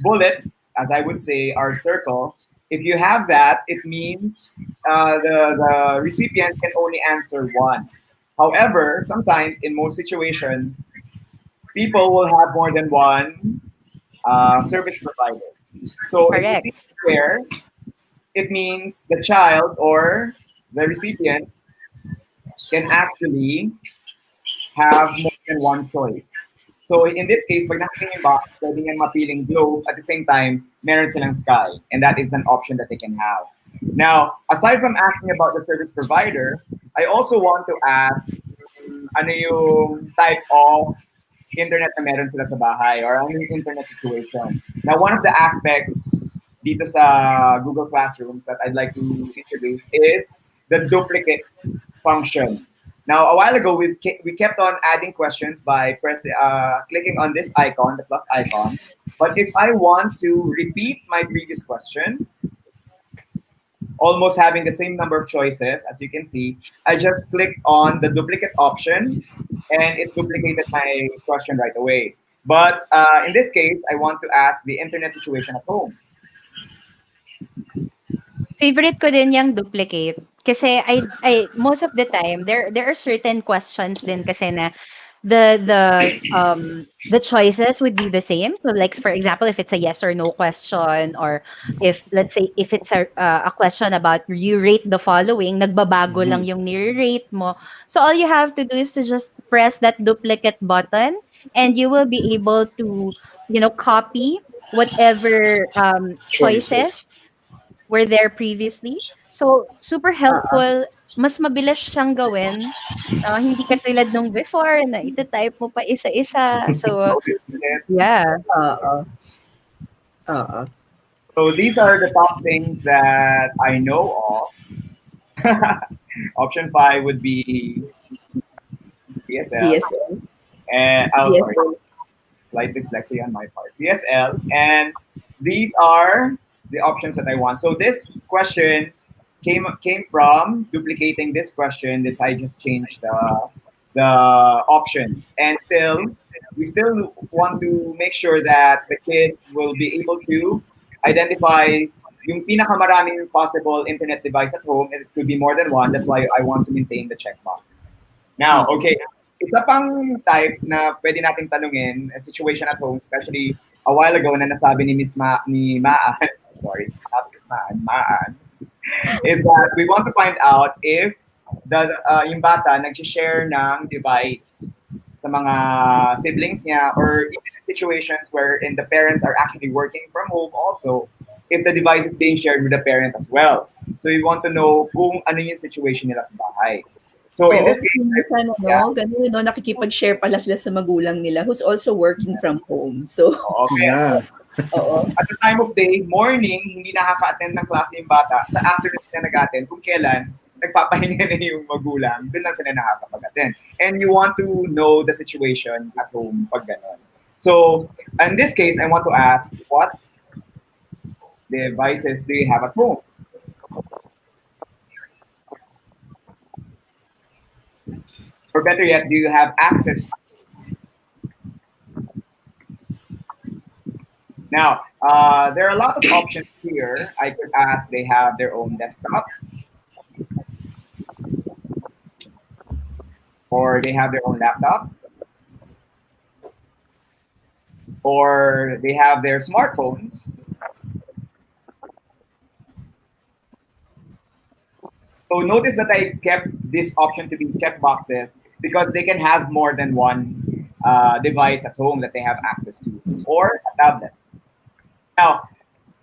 bullets, as I would say, are circle. If you have that, it means the recipient can only answer one. However, sometimes in most situations, people will have more than one service provider. So if you Correct. see square, it means the child or the recipient can actually have more than one choice. So in this case, pag nakita yung box, pwede niyang mapiling globe at the same time, meron silang sky. And that is an option that they can have. Now, aside from asking about the service provider, I also want to ask ano yung type of internet na meron sila sa bahay or ano yung internet situation. Now, one of the aspects dito sa Google Classrooms that I'd like to introduce is the duplicate function. Now, a while ago, we kept on adding questions by clicking on this icon, the plus icon. But if I want to repeat my previous question, almost having the same number of choices, as you can see, I just clicked on the duplicate option, and it duplicated my question right away. But in this case, I want to ask the internet situation at home. Favorite ko din yung duplicate. Kasi I most of the time there are certain questions din kasi na the choices would be the same. So like for example, if it's a yes or no question, or if let's say if it's a question about you rate the following, nagbabago lang yung ni-rate mo. So all you have to do is to just press that duplicate button, and you will be able to copy whatever choices Choices. were there previously. So, super helpful. Mas mabilis siyang gawin. Hindi katulad nung before na ita-type mo pa isa-isa. So, yeah. Oo. Oo. So these are the top things that I know of. Option 5 would be PSL. DSL. And sorry, slight dyslexia on my part. PSL, and these are the options that I want. So this question came from duplicating this question that I just changed the options, and still we still want to make sure that the kid will be able to identify yung pinakamaraming possible internet device at home, and it could be more than one. That's why I want to maintain the checkbox. Now, okay, isa pang type na pwede nating tanungin, a situation at home, especially a while ago na nasabi ni Maan, sorry, not Miss Maan, is that we want to find out if yung bata nag-share ng device sa mga siblings niya, or even in situations wherein the parents are actually working from home also, if the device is being shared with the parent as well. So we want to know kung ano yung situation nila sa bahay. So in Oo, this case, minsan, ganun, nakikipag-share pala sila sa magulang nila who's also working from home. So, okay, Yeah. oo. at the time of day, morning, hindi nakaka-attend ng klase yung bata. Sa afternoon sila nag-attend. Kung kailan, nagpapahinga na yung magulang, doon lang sila nakakapag-attend. And you want to know the situation at home pag gano'n. So, in this case, I want to ask, what devices do you have at home? Or better yet, do you have access to? Now, there are a lot of options here. I could ask, they have their own desktop, or they have their own laptop, or they have their smartphones. So notice that I kept this option to be checkboxes because they can have more than one device at home that they have access to, or a tablet. Now,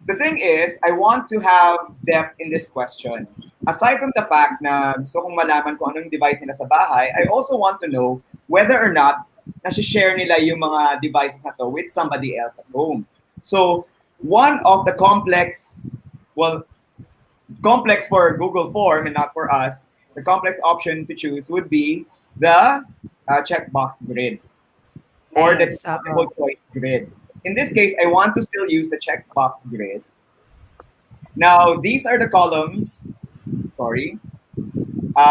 the thing is, I want to have depth in this question. Aside from the fact na gusto kong malaman kung anong device nila sa bahay, I also want to know whether or not nasi-share nila yung mga devices na to with somebody else at home. So, one of the complex for Google form and not for us, the complex option to choose would be the checkbox grid, or the Yes, multiple choice grid. In this case, I want to still use the checkbox grid. Now, these are the columns. Sorry.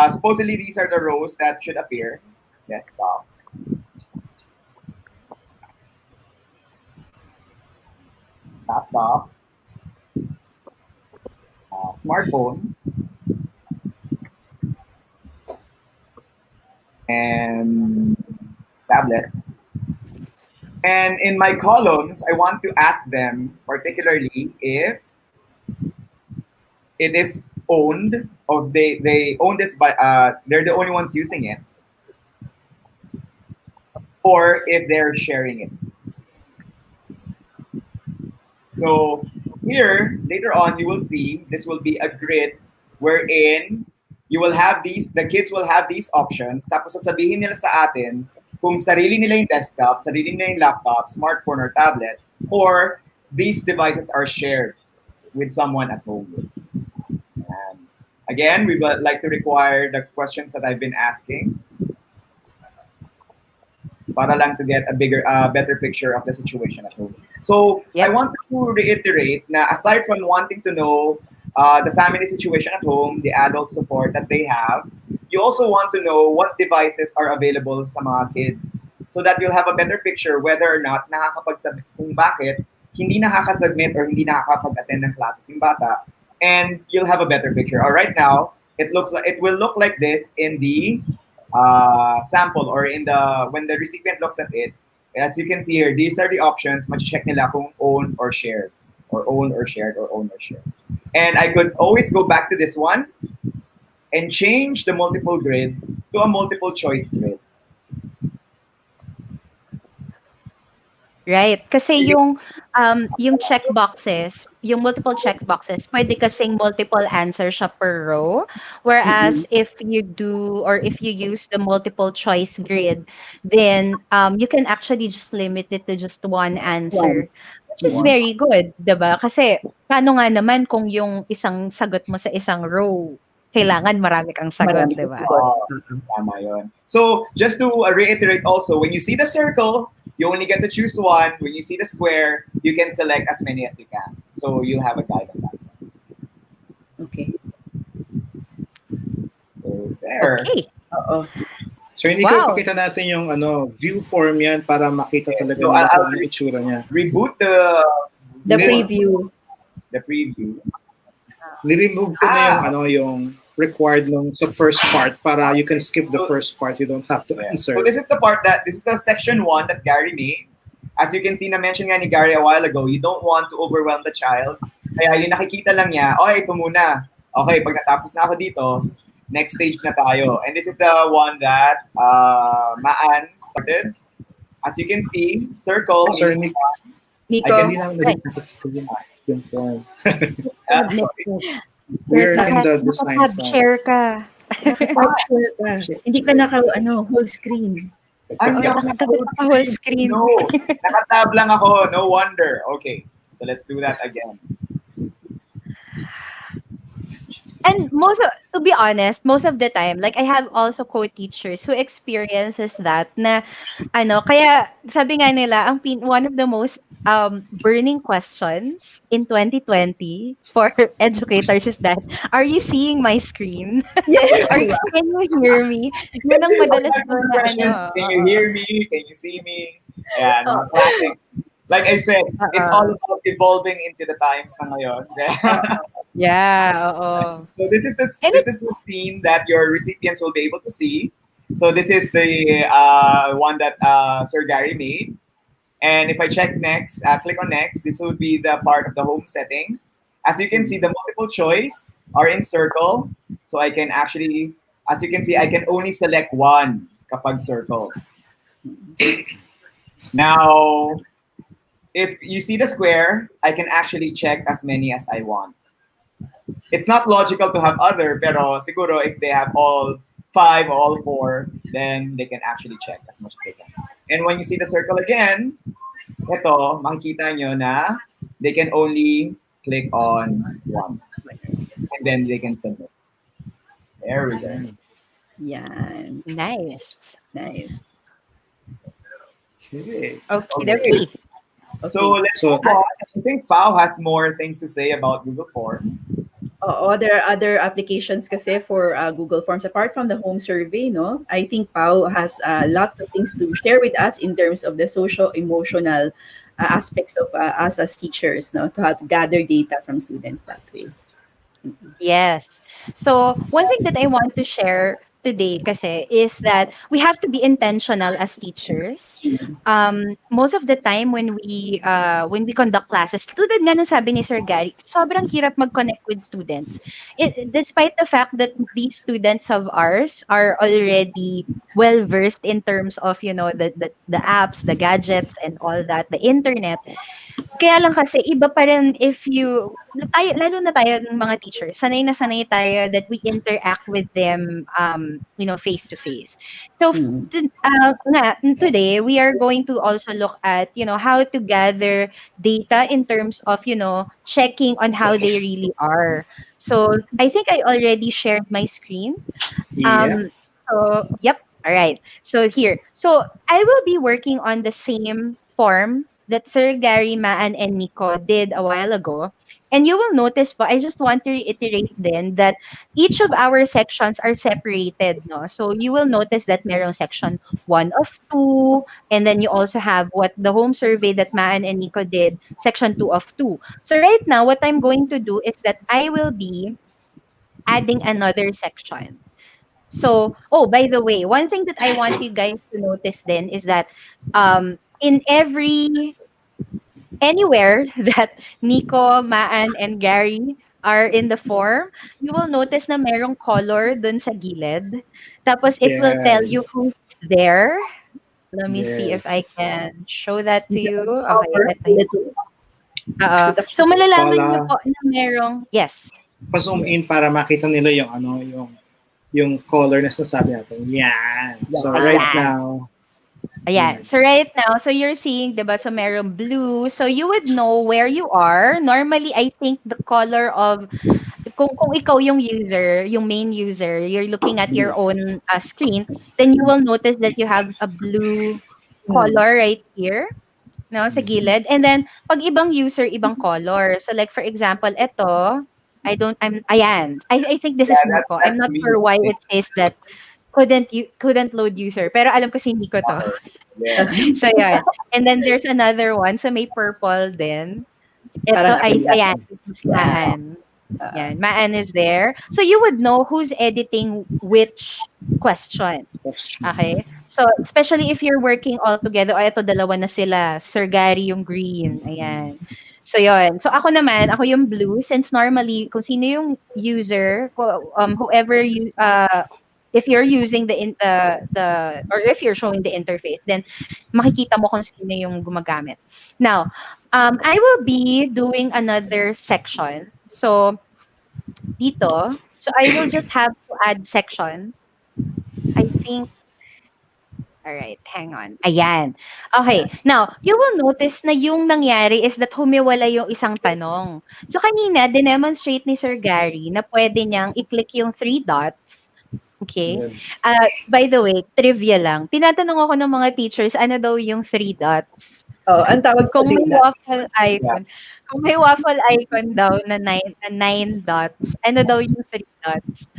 Supposedly, these are the rows that should appear. Desktop. Laptop. Smartphone. And tablet. And in my columns, I want to ask them particularly if it is owned, or they own this by they're the only ones using it, or if they're sharing it. So here, later on, you will see this will be a grid wherein you will have the kids will have these options. Tapos sasabihin nila sa atin kung sarili nila yung desktop, sarili nila yung laptop, smartphone, or tablet, or these devices are shared with someone at home. And again, we would like to require the questions that I've been asking para lang to get a better picture of the situation at home. So I want to reiterate na aside from wanting to know the family situation at home, the adult support that they have, you also want to know what devices are available sa mga kids, so that you'll have a better picture whether or not kung bakit hindi nakaka-submit or hindi nakakapag-attend ng classes yung bata, and you'll have a better picture. Right now, it will look like this in the sample, or in when the recipient looks at it. As you can see here, these are the options. Check nila kung own or shared, or own or shared, or own or shared. And I could always go back to this one and change the multiple grid to a multiple choice grid. Right. Kasi yung checkboxes, yung multiple checkboxes, pwede kasing multiple answer siya per row. Whereas if you do, or if you use the multiple choice grid, then you can actually just limit it to just one answer. Which is very good, 'di ba? Kasi paano nga naman kung yung isang sagot mo sa isang row, kailangan marami kang sagot, 'di ba? Tama yun. So, just to reiterate also, when you see the circle, you only get to choose one. When you see the square, you can select as many as you can. So, you'll have a guide on that. Okay. So, there. Okay. So hindi ko Wow. ipakita natin yung view form yan para makita talaga So nila I'll kung ano itsura niya. reboot the The Hindi. preview. preview. Ni-remove ko na yung required nung sa first part para you can skip the first part. You don't have to answer. So this is the section 1 that Gary made. As you can see, na-mention nga ni Gary a while ago, you don't want to overwhelm the child. Kaya yung nakikita lang niya, ito muna. Okay, pag natapos na ako dito, next stage na tayo. And this is the one that Maan started. As you can see, circle. Sir Nick, Nico, hindi namin nakikita yung form. next. We're in the design Naka-tab form. share ka. Sure ka. Hindi ka whole screen. Hindi ako Naka-whole screen. No, nakatab lang ako. No wonder. Okay, so let's do that again. And to be honest, most of the time, like I have also co-teachers who experiences that na kaya sabi nga nila one of the most burning questions in 2020 for educators is that, are you seeing my screen? Yes. Can you hear me? Yun ang madalas ko na Can you hear me? Can you see me? Yeah, no, classic. Like I said, it's all about evolving into the times na ngayon. Yeah, oo. So this is the scene that your recipients will be able to see. So this is the one that Sir Gary made. And if I check next, click on next, this will be the part of the home setting. As you can see, the multiple choice are in circle. So I can actually, as you can see, I can only select one kapag circle. Now, if you see the square, I can actually check as many as I want. It's not logical to have other, pero siguro if they have all 5 or all 4, then they can actually check as much as they can. And when you see the circle again, ito, makikita nyo na they can only click on one. And then they can submit. There we go. Yan. Nice. Nice. Okay. Okay. So let's move on. I think Pao has more things to say about Google Form. There are other applications kasi for Google Forms apart from the home survey, no? I think Pao has lots of things to share with us in terms of the social-emotional aspects of us as teachers, no? To have gather data from students that way. Yes. So, one thing that I want to share today kasi is that we have to be intentional as teachers. Most of the time when we conduct classes, tulad nga ng sabi ni Sir Gary, sobrang hirap mag-connect with students. Despite the fact that these students of ours are already well versed in terms of the apps, the gadgets and all that, the internet. Kaya lang kasi iba pa rin lalo na tayo ng mga teachers, sanay na sanay tayo that we interact with them face to face. So today we are going to also look at how to gather data in terms of checking on how they really are. So I think I already shared my screen. Yeah. Yep. All right. So here. So I will be working on the same form that Sir Gary, Maan, and Nico did a while ago. And you will notice po, I just want to reiterate then that each of our sections are separated, no? So you will notice that merong section 1 of 2, and then you also have what the home survey that Maan and Nico did, section 2 of 2. So right now, what I'm going to do is that I will be adding another section. So, by the way, one thing that I want you guys to notice then is that in anywhere that Nico, Maan, and Gary are in the form, you will notice na merong color dun sa gilid. Tapos it will tell you who's there. Let me see if I can show that to you. Okay, so malalaman niyo po na merong, yes. Pa-zoom in para makita nila yung color na sasabi natin. Yan. So right now, ayan. So right now, so you're seeing, diba, so merong blue. So you would know where you are. Normally, I think the color of, kung ikaw yung user, yung main user, you're looking at your own screen, then you will notice that you have a blue color right here, no, sa gilid. And then, pag ibang user, ibang color. So like, for example, ito, ayan. I think this is Nico. I'm not sure why it says that couldn't load user. Pero alam ko hindi ko to. Yeah. So yun. And then there's another one sa may purple din. Ito Parang ay ayan. ayan, si Maan. Yan, Maan is there. So you would know who's editing which question. Okay? So especially if you're working all together, o ito dalawa na sila, Sir Gary yung green. Ayan. So yun. So ako naman, ako yung blue since normally kung sino yung user, whoever you if you're using the or if you're showing the interface, then makikita mo kung sino yung gumagamit. Now, I will be doing another section. So dito, so I will just have to add sections. I think Alright, hang on. Ayan. Okay. Now, you will notice na yung nangyari is that humiwala yung isang tanong. So, kanina, dinemonstrate ni Sir Gary na pwede niyang i-click yung 3 dots. Okay? By the way, trivia lang. Tinatanong ako ng mga teachers, ano daw yung 3 dots? Ang tawag ko Kung may din waffle icon, kung may waffle icon daw na 9 dots, ano daw yung 3 dots?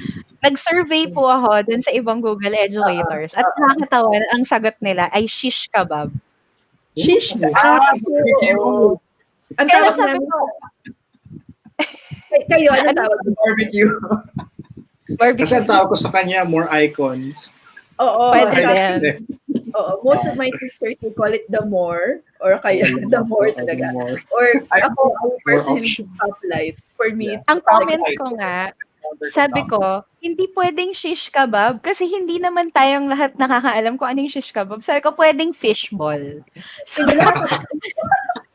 Nag-survey po ako dun sa ibang Google educators at nakakatawa ang sagot nila ay shish kebab. Shish. Barbecue. Ang Kaya tawag sabi namin, ko, kayo, anong tawag? Barbecue. Kasi barbecue. ang tawag ko sa kanya, more icons. Oo, Pwede sa- din. most of my teachers will call it the more or kaya the more talaga. Or ako, I would personally options. stoplight. For me, Ang comment ko nga, sabi ko, hindi pwedeng shish kebab kasi hindi naman tayong lahat nakakaalam kung anong shish kebab. Sabi ko, pwedeng fishball. So,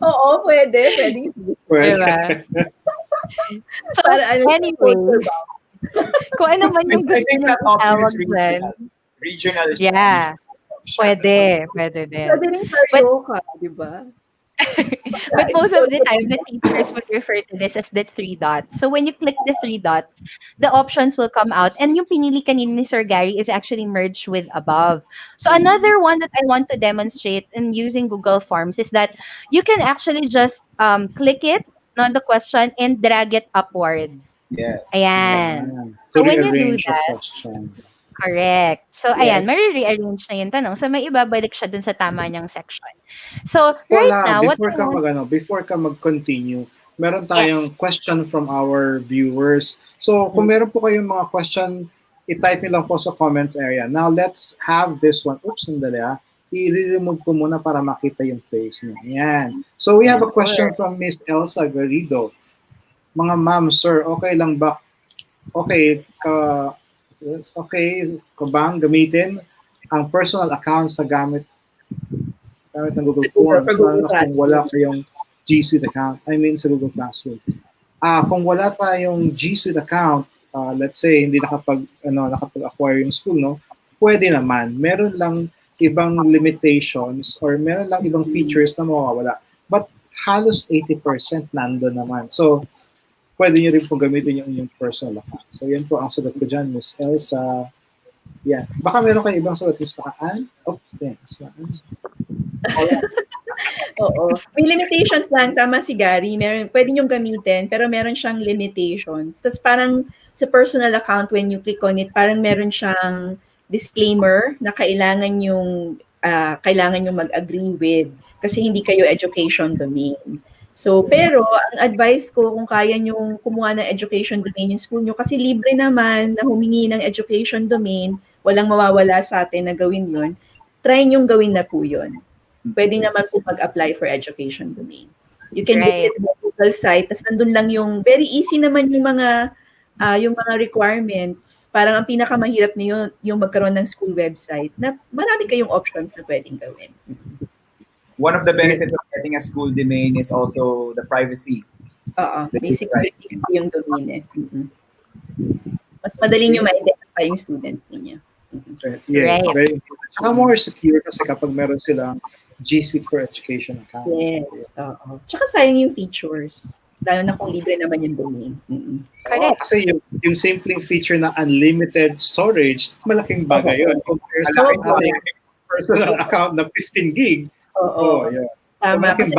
oo, pwede. Pwedeng diba? So, Para ano, anyway, kung ano man yung I gusto think nyo that option tawag is dyan, regional. yeah, pwede din. Pwede rin karaoke, di ba? But most of the time, the teachers would refer to this as the 3 dots. So when you click the 3 dots, the options will come out. And yung pinili kanina ni Sir Gary is actually merged with above. So another one that I want to demonstrate in using Google Forms is that you can actually just click it on the question and drag it upward. Yes. Ayan. To So when you do rearrange the that, question. correct. So, Yes. ayan, may-rearrange na yung tanong. So, may ibabalik siya dun sa tama niyang section. So, right now, what I want... Before ka mag-continue, meron tayong question from our viewers. So, kung meron po kayong mga question, i-type nyo lang po sa comment area. Now, let's have this one. Oops, sandali I-remove ko muna para makita yung face niya. Ayan. So, we have a question from Miss Elsa Garrido. Mga ma'am, sir, okay lang ba? Okay ka bang gamitin ang personal account sa gamit ng Google Forms lalo na kung wala kayong G Suite account, sa Google Classroom. Kung wala tayong G Suite account, let's say hindi nakapag-acquire yung school, no? Pwede naman. Meron lang ibang limitations or meron lang ibang features na mawawala. But halos 80% nandoon naman. So, pwede nyo rin po gamitin yung inyong personal account. So, yan po ang sagot ko dyan, Miss Elsa. Yeah. Baka meron kayong ibang sagot, Miss Kaan? Oh, thanks. Oo. May limitations lang. Tama si Gary. Pwede niyong gamitin, pero meron siyang limitations. Tapos parang sa personal account, when you click on it, parang meron siyang disclaimer na kailangan yung mag-agree with kasi hindi kayo education domain. So, pero ang advice ko kung kaya nyong kumuha ng education domain yung school nyo, kasi libre naman na humingi ng education domain, walang mawawala sa atin na gawin yun, try nyong gawin na po yun. Pwede naman po mag-apply for education domain. You can visit the Google site, tas nandun lang yung, very easy naman yung mga requirements. Parang ang pinakamahirap niyo yung magkaroon ng school website na marami kayong options na pwedeng gawin. One of the benefits of getting a school domain is also the privacy. May security yung domain Mas madali nyo ma-identify yung students ninyo. Yes, very important. Saka more secure kasi kapag meron silang G Suite for Education account. Yes, Tsaka sayang yung features. Lalo na kung libre naman yung domain. Correct. Kasi yung simpleng feature na unlimited storage, malaking bagay yun. Compared sa personal account na 15 gig. Yeah. Tama. Kasi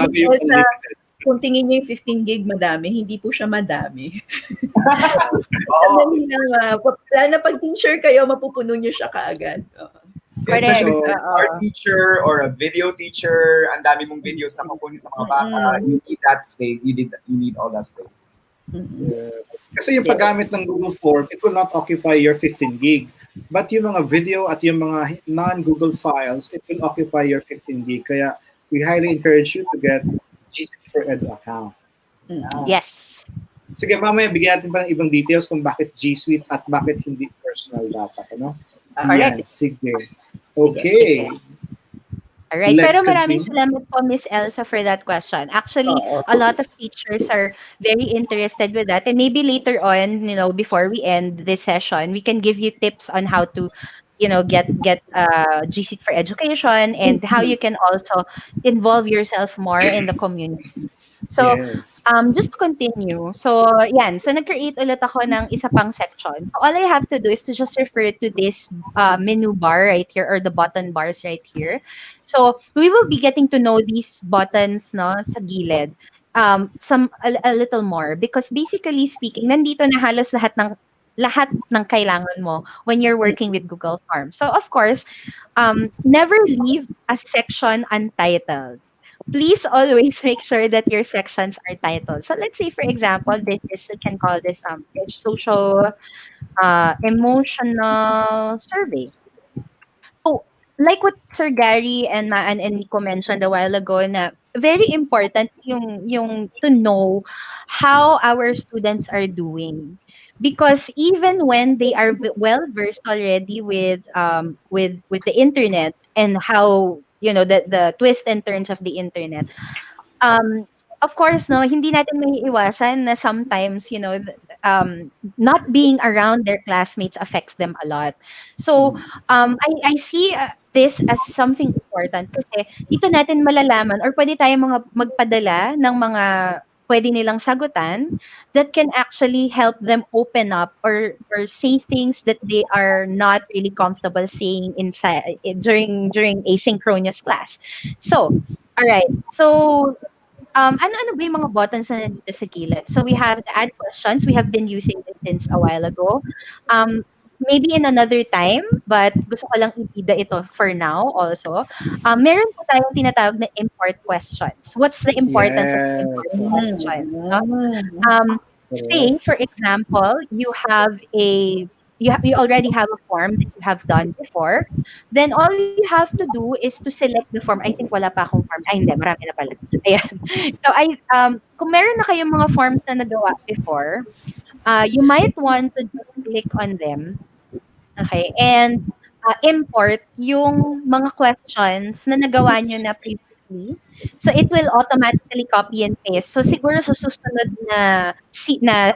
kung tingin nyo yung 15 gig madami, hindi po siya madami. Oo. Sandali lang, lalo na pag teacher kayo, mapupuno nyo siya kaagad. Oo. Especially Correct. So, if you're an art teacher or a video teacher, ang dami mong videos na kukunin sa mga bata, you need that space. You need all that space. yes. Kasi yung paggamit ng Google Form, it will not occupy your 15 gig. But yung mga video at yung mga non-Google files, it will occupy your 15 gig. Kaya we highly encourage you to get GC for Edu account. Yes. Sige, mamaya bigyan natin pa ng ibang details kung bakit G Suite at bakit hindi personal dapat. Ano? Correct. Ayan, sige. Okay. Alright, Let's pero maraming continue. salamat po, Miss Elsa, for that question. Actually, a lot of teachers are very interested with that. And maybe later on, before we end this session, we can give you tips on how to, get G Suite for Education and how you can also involve yourself more in the community. So, Yes. just to continue. So, yan. So, nag-create ulit ako ng isa pang section. So, all I have to do is to just refer to this menu bar right here or the button bars right here. So, we will be getting to know these buttons, no, sa gilid. A little more because basically speaking, nandito na halos lahat ng kailangan mo when you're working with Google Forms. So, of course, never leave a section untitled. Please always make sure that your sections are titled. So let's say, for example, we can call this social emotional survey. So, like what Sir Gary and Maan and Nico mentioned a while ago, na very important yung to know how our students are doing. Because even when they are well versed already with the internet and how the twists and turns of the internet, um, of course, no, hindi natin maiiwasan na sometimes, not being around their classmates affects them a lot. So, I see this as something important kasi dito natin malalaman or pwede tayong magpadala ng mga pwede nilang sagutan that can actually help them open up or say things that they are not really comfortable saying inside during asynchronous class. So, all right. So, ano-ano ba yung mga buttons na nandito sa gilid? So we have the add questions. We have been using this since a while ago. Maybe in another time, but gusto ko lang ibida ito for now also. Meron po tayong tinatawag na import questions. What's the importance of Yes. import questions? No? Say, for example, you already have a form that you have done before, then all you have to do is to select the form. I think wala pa akong form. Ay, hindi, marami na pala. Ayan. So, kung meron na kayong mga forms na nagawa before, you might want to just click on them. Okay? And import yung mga questions na nagawa nyo na previously. So, it will automatically copy and paste. So, siguro sa susunod na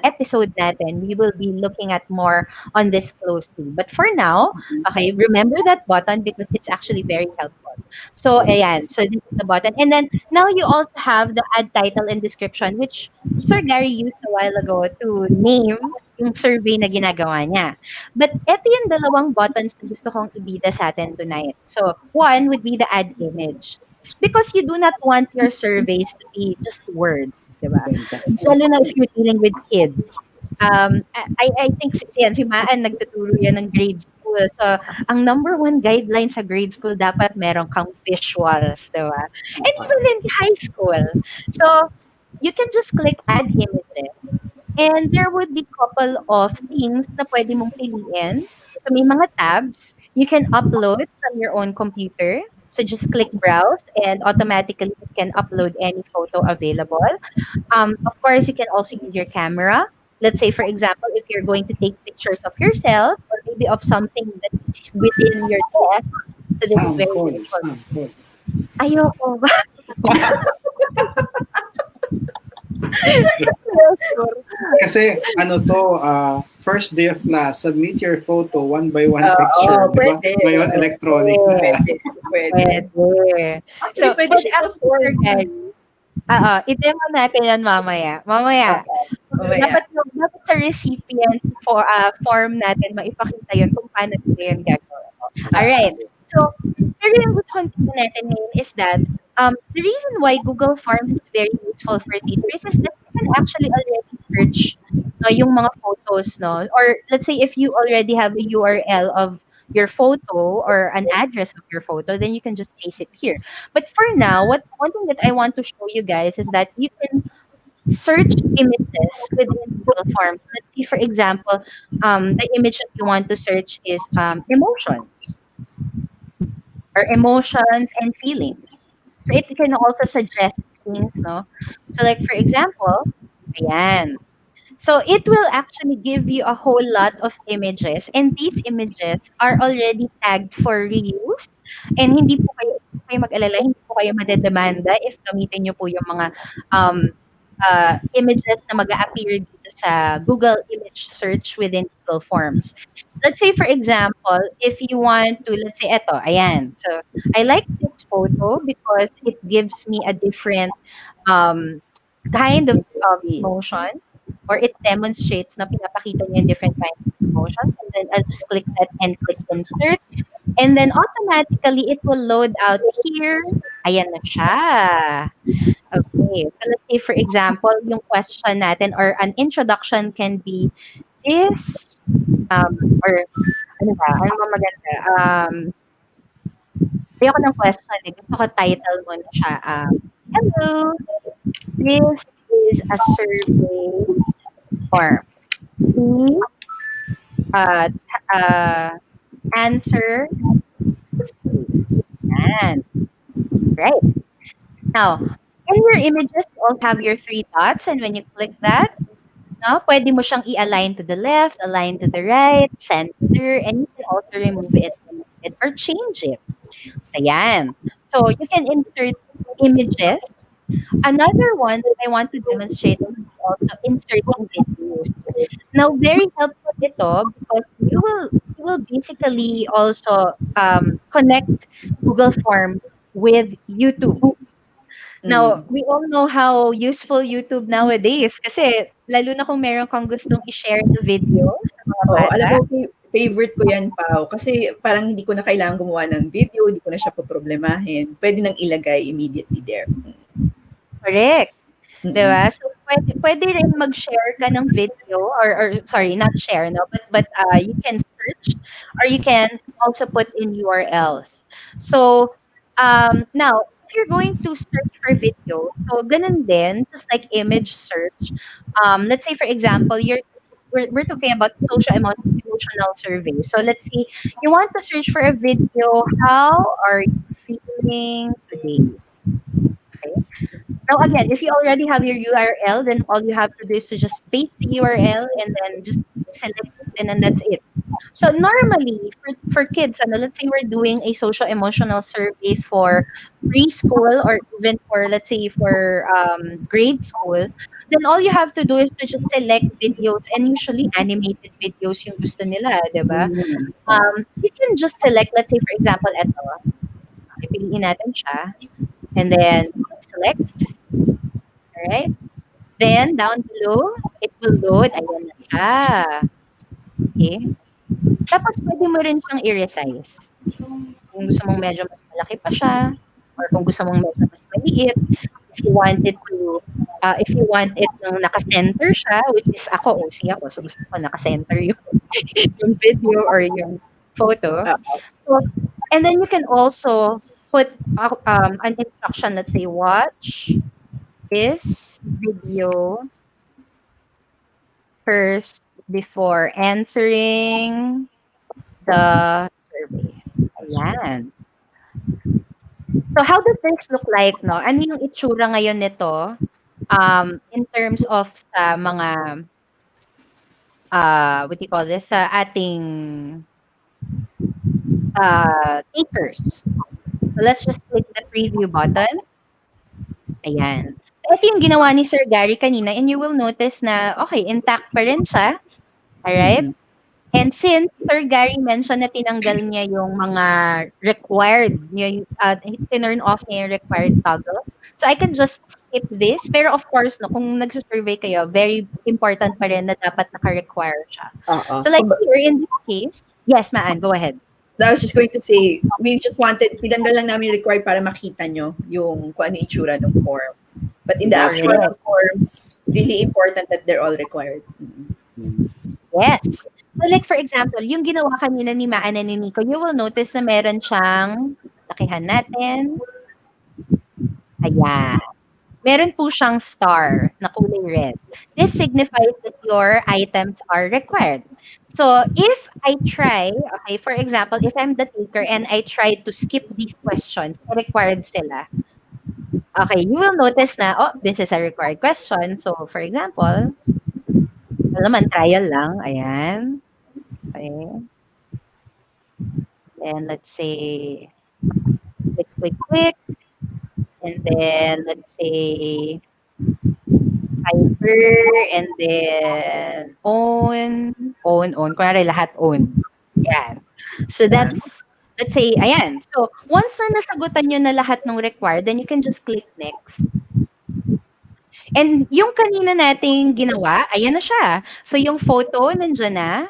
episode natin, we will be looking at more on this closely. But for now, okay, remember that button because it's actually very helpful. So, ayan. So, this is the button. And then, now you also have the add title and description, which Sir Gary used a while ago to name yung survey na ginagawa niya. But eto yung dalawang buttons na gusto kong ibida sa atin tonight. So, one would be the add image. Because you do not want your surveys to be just words, di ba? Lalo na if you're dealing with kids. I think si Maan nagtuturo yan ng grade school. So, ang number one guideline sa grade school, dapat meron kang visuals, di ba? And even in high school. So, you can just click add images. And there would be couple of things na pwede mong piliin. So may mga tabs. You can upload from your own computer. So just click browse and automatically you can upload any photo available. Of course, you can also use your camera. Let's say, for example, if you're going to take pictures of yourself or maybe of something that's within your desk. So this is very useful. Ayoko. Kasi first day of class, submit your photo one by one picture. Diba? Pwede. Ngayon, electronic na. Pwede. So, Pwede siya sa form. i-demo natin yan mamaya. Dapat sa recipient form natin, maipakita yun kung paano nila yun gagawin. Alright. So, pero yung gusto kong tingnan natin ngayon is that the reason why Google Forms is very useful for teachers is that you can actually already search no, yung mga photos, no? Or let's say if you already have a URL of your photo or an address of your photo, then you can just paste it here. But for now, what one thing that I want to show you guys is that you can search images within Google Forms. Let's see, for example, the image that you want to search is emotions or emotions and feelings. So it can also suggest things, no? So like for example, ayan. So it will actually give you a whole lot of images, and these images are already tagged for reuse, and hindi po kayo mag-alala, hindi po kayo madedemanda if gamitin niyo po yung mga um, images na mag-a-appear dito sa Google image search within Google Forms. Let's say, for example, if you want to, let's say, eto, ayan. So, I like this photo because it gives me a different um, kind of emotions, or it demonstrates na pinapakita niya yung different kinds of emotions. And then I'll just click that and click insert. And then automatically, it will load out here. Ayan na siya. Okay. So let's say, for example, yung question natin or an introduction can be this, or ano ba? Ano ba maganda? Ayoko ng question eh. Gusto ko title muna siya. Hello, this is a survey form. Please answer. Yan. Right. Now, in your images, you all have your three dots, and when you click that, no, pwede mo siyang i-align to the left, align to the right, center, and you can also remove it or change it. Ayan. So, you can insert images. Another one that I want to demonstrate is also inserting videos. Now, very helpful ito because you will basically also connect Google Form with YouTube. Now, we all know how useful YouTube nowadays kasi lalo na kung meron kang gustong i-share na video sa mga Oo, alam bata. mo, favorite ko yan, Pao. Kasi parang hindi ko na kailangan gumawa ng video, hindi ko na siya poproblemahin. Pwede nang ilagay immediately there. Correct. Mm-mm. Diba? So, pwede rin mag-share ka ng video or sorry, not share, no? But you can search or you can also put in URLs. So, now, if you're going to search for video, so ganun din, just like image search. Let's say, for example, we're talking about emotional survey. So, let's say you want to search for a video, how are you feeling today? Okay. Now again, if you already have your URL, then all you have to do is to just paste the URL and then just select it, and then that's it. So normally for kids, let's say we're doing a social emotional survey for preschool or even for let's say for grade school, then all you have to do is to just select videos, and usually animated videos yung gusto nila, diba? You can just select, let's say for example, eto, pipiliin natin siya, and then select. Alright? Then, down below, it will load. Ayan na siya. Okay? Tapos, pwede mo rin siyang i-resize. Kung gusto mong medyo mas malaki pa siya, or kung gusto mong medyo mas maliit, if you want it to, if you want it nung naka-center siya, which is ako, OC ako, so gusto ko naka-center yung video or yung photo. So, and then you can also put an instruction, let's say, watch this video first before answering the survey. Ayan. So how does this look like, no? Ano yung itsura ngayon nito in terms of sa mga what do you call this? Sa ating takers. So let's just click the preview button. Ayan. Ito yung ginawa ni Sir Gary kanina, and you will notice na, okay, intact pa rin siya. Alright? And since Sir Gary mentioned na tinanggal niya yung mga required, tinurn off niya yung required toggle. So I can just skip this. Pero of course, no, kung nagsusurvey kayo, very important pa rin na dapat naka-require siya. So like here in this case, yes, Maan, go ahead. I was just going to say, we just wanted, tinanggal lang namin required para makita nyo yung kung ano itsura ng form. But in the actual forms, really important that they're all required. Yes. So like for example, yung ginawa kanina ni Maan and ni Nico, you will notice na meron siyang lakihan natin, ayan. Meron po siyang star na kulay red. This signifies that your items are required. So if I try, okay, for example, if I'm the taker and I try to skip these questions, required sila. Okay, you will notice na, oh, this is a required question. So for example, wala naman, trial lang, ayan. Okay. And let's say, click, click, click. And then let's say, Fiber, and then own. Kunwari lahat own. Ayan. So let's say, ayan. So once na nasagutan nyo na lahat ng required, then you can just click next. And yung kanina nating ginawa, ayan na siya. So yung photo, nandiyan na.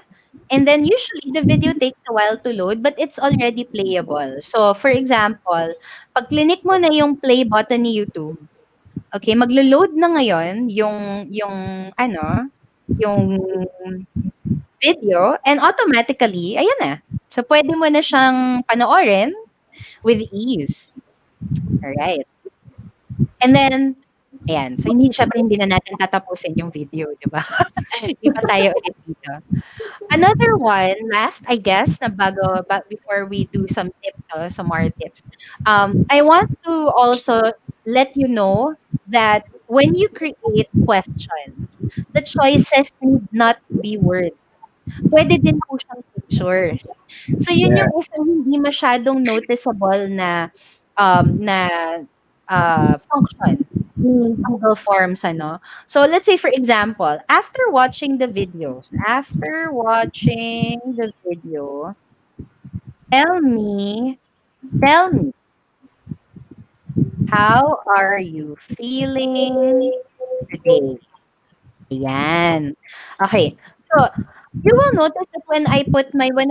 And then usually the video takes a while to load, but it's already playable. So for example, pag clinic mo na yung play button ni YouTube, okay, maglo-load na ngayon yung ano, yung video and automatically ayan na. So pwede mo na siyang panoorin with ease. Alright. And then ayan, so syempre hindi na natin tatapusin yung video, 'di ba? Iba tayo ulit dito. Another one, last I guess na before we do some tips, some more tips. I want to also let you know that when you create questions, the choices need not be words. Puwede din po siyang pictures. So yun Yeah. yung isang hindi masyadong noticeable na function ni Google Forms ano. So let's say for example, after watching the video, tell me tell me, how are you feeling today? Ayan. Okay. So, you will notice that when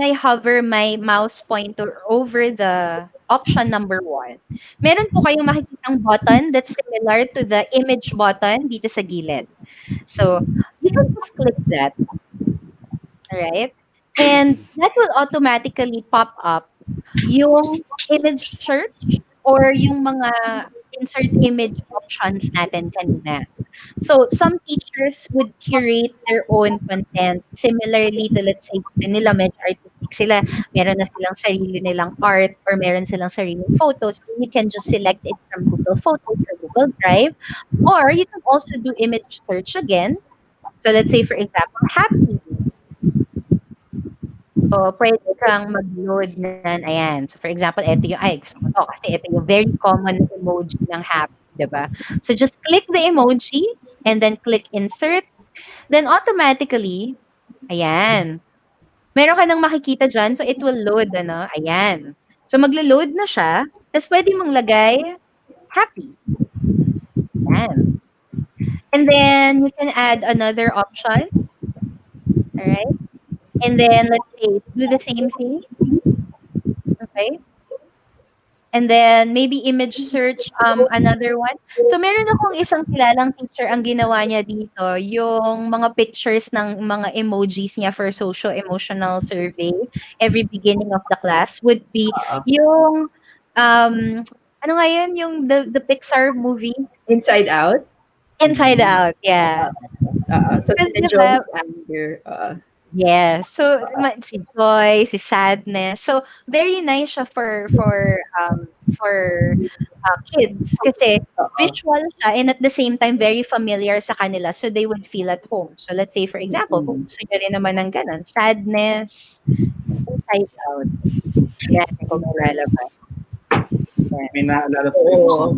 I hover my mouse pointer over the option number 1, meron po kayong makikitang button that's similar to the image button dito sa gilid. So, you can just click that, alright? And that will automatically pop up yung image search or yung mga insert image options natin kanina. So, some teachers would curate their own content. Similarly to, let's say, gusto nila medyo artistic sila, meron na silang sarili nilang art or meron silang sariling photos. You can just select it from Google Photos or Google Drive. Or you can also do image search again. So, let's say, for example, happy. So, pwede kang mag-load nan ayan. So, for example, ito yung, ay, gusto ko 'to kasi ito yung very common emoji ng happy, 'di ba? So, just click the emoji and then click insert. Then automatically, ayan, meron ka ng makikita diyan. So, it will load ano, ayan. So, maglo-load na siya, ta's puwede mong lagay happy, ayan. And then you can add another option, alright? And then let's say do the same thing, okay? And then maybe image search, another one. So meron akong isang kilalang teacher ang ginawa niya dito, yung mga pictures ng mga emojis niya for socio-emotional survey every beginning of the class would be yung, ano nga yun, yung the Pixar movie, Inside Out. Inside Out, yeah. So Kasi si 'di ba Jones anger. yes. So, si joy, si sadness. So, very nice siya for kids kasi visual siya and at the same time very familiar sa kanila so they would feel at home. So, let's say for example, kung gusto niyo rin naman ng gano'n, sadness, inside out. Yan, kung may lalabas. Yan. May naalala po yung Oo. song.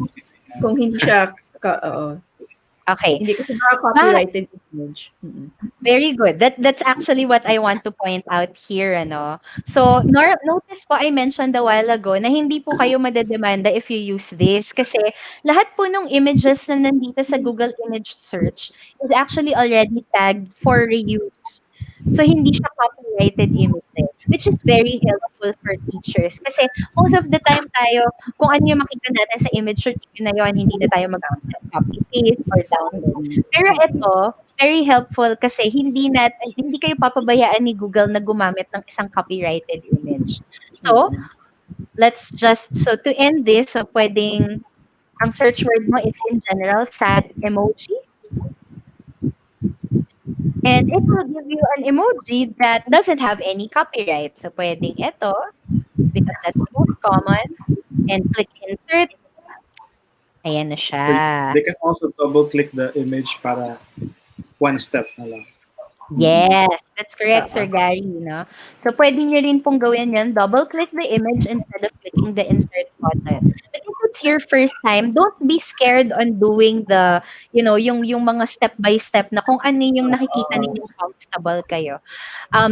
Kung hindi siya, Okay. hindi kasi mga copyrighted image. Very good. That's actually what I want to point out here, ano. So, notice po I mentioned a while ago na hindi po kayo madedemanda if you use this kasi lahat po ng images na nandito sa Google Image Search is actually already tagged for reuse. So, hindi siya copyrighted images, which is very helpful for teachers kasi most of the time tayo, kung ano yung makita natin sa image search, yun na yun, hindi na tayo mag-copy paste or download. Pero ito, very helpful kasi hindi kayo papabayaan ni Google na gumamit ng isang copyrighted image. So, to end this, so pwedeng ang search word mo is in general sad emoji, and it will give you an emoji that doesn't have any copyright. So pwedeng ito because that's the most common, and click insert. Ayan na siya. They can also double-click the image para one step na lang. Yes, that's correct, Sir Gary, no? So, pwede nyo rin pong gawin yan, double-click the image instead of clicking the insert button. But if it's your first time, don't be scared on doing yung mga step-by-step na kung ano yung nakikita ninyong comfortable kayo.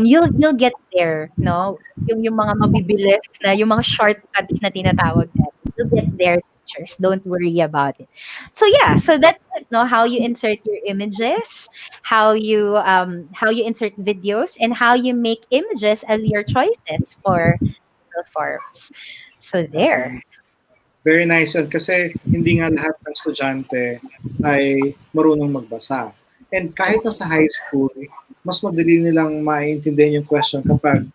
You'll get there, no? Yung mga mabibilis na, yung mga shortcuts na tinatawag natin. You'll get there, teachers. Don't worry about it. So yeah, so that's it, no? How you insert your images, how you insert videos, and how you make images as your choices for the forms. So there. Very nice yun kasi hindi nga lahat ng estudyante ay marunong magbasa. And kahit na sa high school, mas madali nilang maintindihan yung question kapag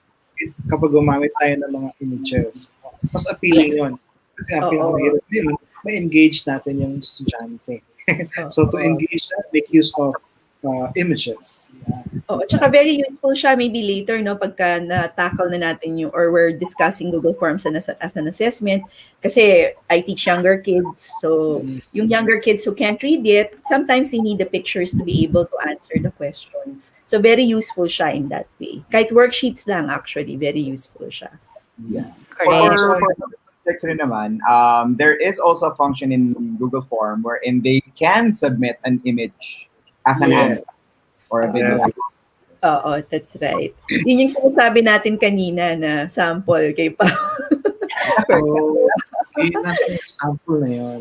gumamit tayo ng mga images. Mas appealing yun. Kasi ang pinakahirap din, ma-engage natin yung estudyante. So to engage that, make use of images. Oo, tsaka very useful siya maybe later, no, pagka na-tackle na natin yung, or we're discussing Google Forms as an assessment. Kasi I teach younger kids, so yung younger kids who can't read it, sometimes they need the pictures to be able to answer the questions. So very useful siya in that way. Kahit worksheets lang actually, very useful siya. Yeah. Correct. For subjects rin naman, there is also a function in Google Form wherein they can submit an image as an answer or a video. Oo, that's right. Yun yung sinasabi natin kanina na sample kay Pa. Yun nasa sample na yun.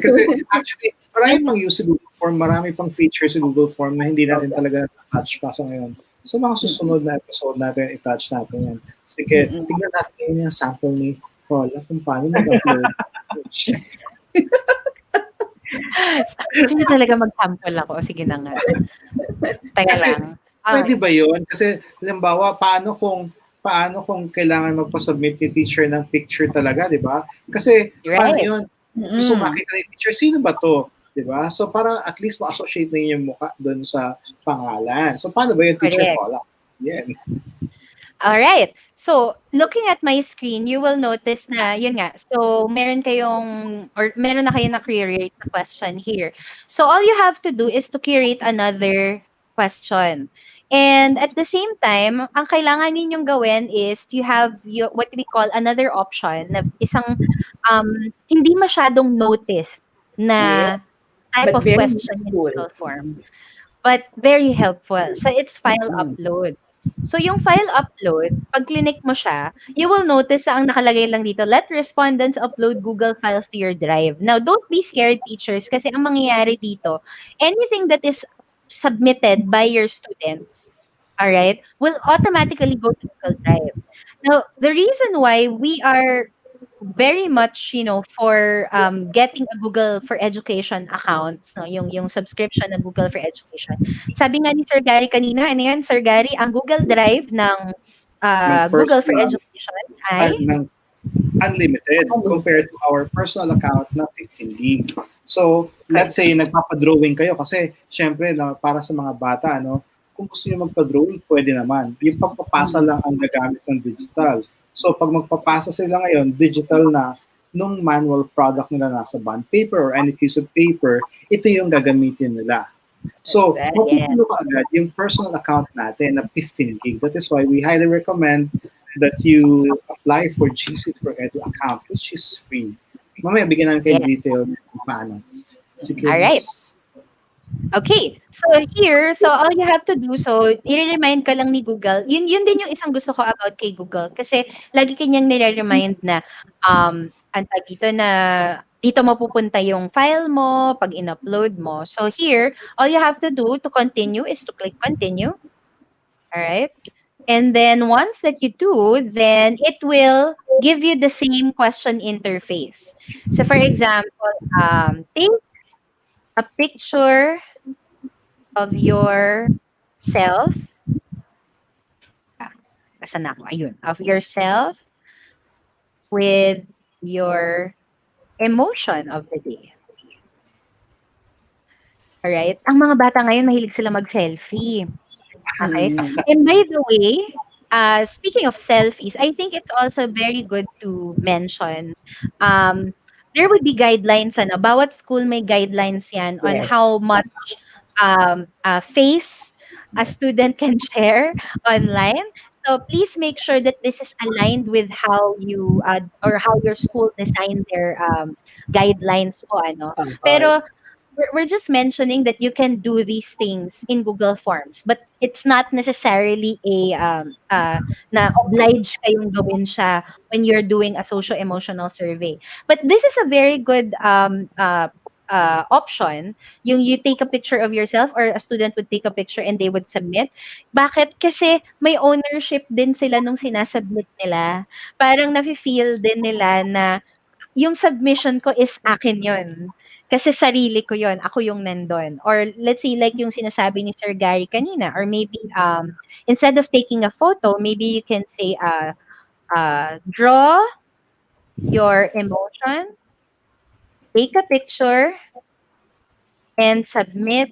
Kasi actually, marami pang use sa Google Form, marami pang features sa Google Form na hindi natin talaga touch pa sa ngayon. So mga susunod na episode natin, i-touch natin yan. Sige, tignan natin yung sample ni Paula kung paano mag-upload. Gusto niyo talaga mag-sample ako? Sige na nga. Teka Kasi, lang. pwede ba yun? Kasi, halimbawa, paano kung kailangan magpa-submit ni teacher ng picture talaga, di ba? Kasi, paano yun? Gusto makita ni teacher, sino ba to? Di ba? So, para at least ma-associate na yung mukha doon sa pangalan. So, paano ba yung teacher Paula? Yeah. Alright. So, looking at my screen, you will notice na, yun nga, so meron na kayo na create na question here. So, all you have to do is to create another question. And at the same time, ang kailangan ninyong gawin is you have what we call another option na isang hindi masyadong notice na type But of very question in useful. Google Form. But very helpful. So, it's file upload. So, yung file upload, pag clinic mo siya, you will notice na ang nakalagay lang dito, let respondents upload Google files to your drive. Now, don't be scared, teachers, kasi ang mangyayari dito, anything that is submitted by your students, all right, will automatically go to Google Drive. Now, the reason why we are very much, for getting a Google for Education accounts, no, yung subscription ng Google for Education. Sabi nga ni Sir Gary kanina, ano yan, Sir Gary, ang Google Drive ng Google for Education ay unlimited compared to our personal account na 15 gig. So, let's say nagpapa-drawing kayo kasi syempre para sa mga bata, kung gusto niyo magpa-drawing, pwede naman. Yung pagpapasa lang ang gagamit ng digital. So, pag magpapasa sila ngayon, digital na, nung manual product nila nasa bond paper or any piece of paper, ito yung gagamitin nila. So, mapupuno ka agad yung personal account natin na 15 gig. That is why we highly recommend that you apply for GC for Edu account, which is free. Mamaya, bigyan namin kayo detail kung paano. Sige. Alright. Okay, so all you have to do, so i-remind ka lang ni Google, yun din yung isang gusto ko about kay Google, kasi lagi kanyang nire-remind na, dito mapupunta yung file mo, pag in-upload mo. So here, all you have to do to continue is to click continue. Alright? And then once that you do, then it will give you the same question interface. So for example, take a picture of yourself. Ah, asan na ako? Ayun. Of yourself with your emotion of the day. Alright? Ang mga bata ngayon mahilig sila mag-selfie. Okay? Mm. And by the way, speaking of selfies, I think it's also very good to mention, um, there would be guidelines ano, bawat school may guidelines yan on Yes. how much face a student can share online. So please make sure that this is aligned with how you or how your school designed their guidelines po ano. Oo. Pero we're just mentioning that you can do these things in Google Forms, but it's not necessarily a na oblige kayong gawin siya when you're doing a social emotional survey. But this is a very good option. Yung you take a picture of yourself or a student would take a picture and they would submit. Bakit? Kasi may ownership din sila nung sinasubmit nila. Parang nafe-feel din nila na yung submission ko is akin yun. Kasi sarili ko yun, ako yung nandun. Or let's say like yung sinasabi ni Sir Gary kanina, or maybe instead of taking a photo, maybe you can say draw your emotion, take a picture, and submit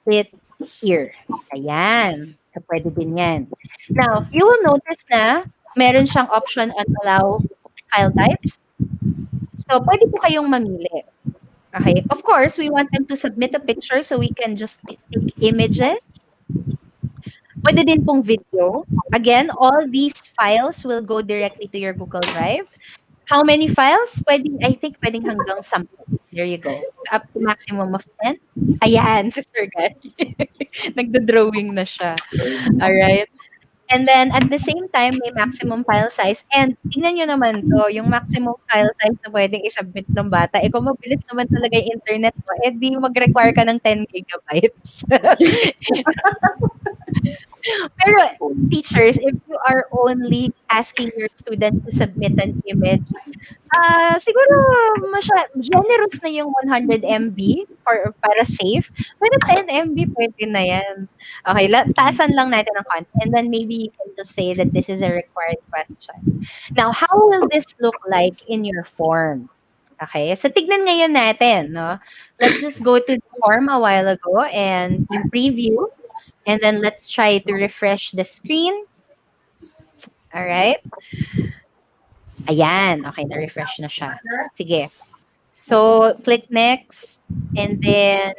it here. Ayan. So, pwede din yan. Now, you will notice na meron siyang option on allow file types. So, pwede po kayong mamili. Okay. Of course, we want them to submit a picture so we can just take images. Pwede din pong video. Again, all these files will go directly to your Google Drive. How many files? Pwedeng, I think pwedeng hanggang 10. There you go. So, up to maximum of 10. Ayan, si Sir Gary. Nagdo-drawing na siya. Alright. And then, at the same time, may maximum file size. And, tingnan nyo naman to, yung maximum file size na pwedeng isubmit ng bata. Eh, kung mabilis naman talaga yung internet mo, eh, di mag-require ka ng 10 gigabytes. Pero, teachers, if you are only asking your student to submit an image, siguro generous na yung 100 MB para safe. Pero 10 MB puwede na yan. Okay, taasan lang natin ang konti and then maybe you can just say that this is a required question. Now, how will this look like in your form? Okay, so tignan ngayon natin, no? Let's just go to the form a while ago and yung preview, and then let's try to refresh the screen. All right? Ayan, okay, na-refresh na siya. Sige. So, click next. And then,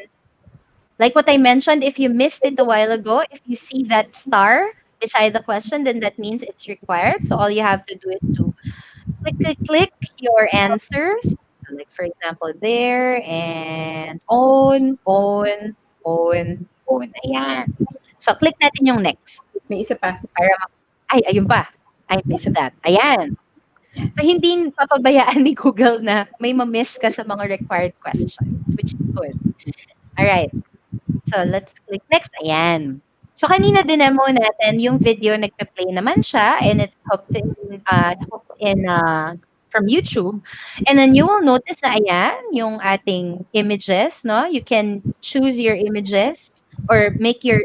like what I mentioned, if you missed it a while ago, if you see that star beside the question, then that means it's required. So, all you have to do is to click your answers. So, like, for example, there, and on. Ayan. So, click natin yung next. May isa pa. Ay, ayun pa. I missed that. Ayan. So, hindi papabayaan ni Google na may ma-miss ka sa mga required questions, which is good. Alright. So, let's click next. Ayan. So, kanina dinemo natin yung video, nagpe-play naman siya, and it's hooked in from YouTube. And then you will notice na ayan, yung ating images, no? You can choose your images or make your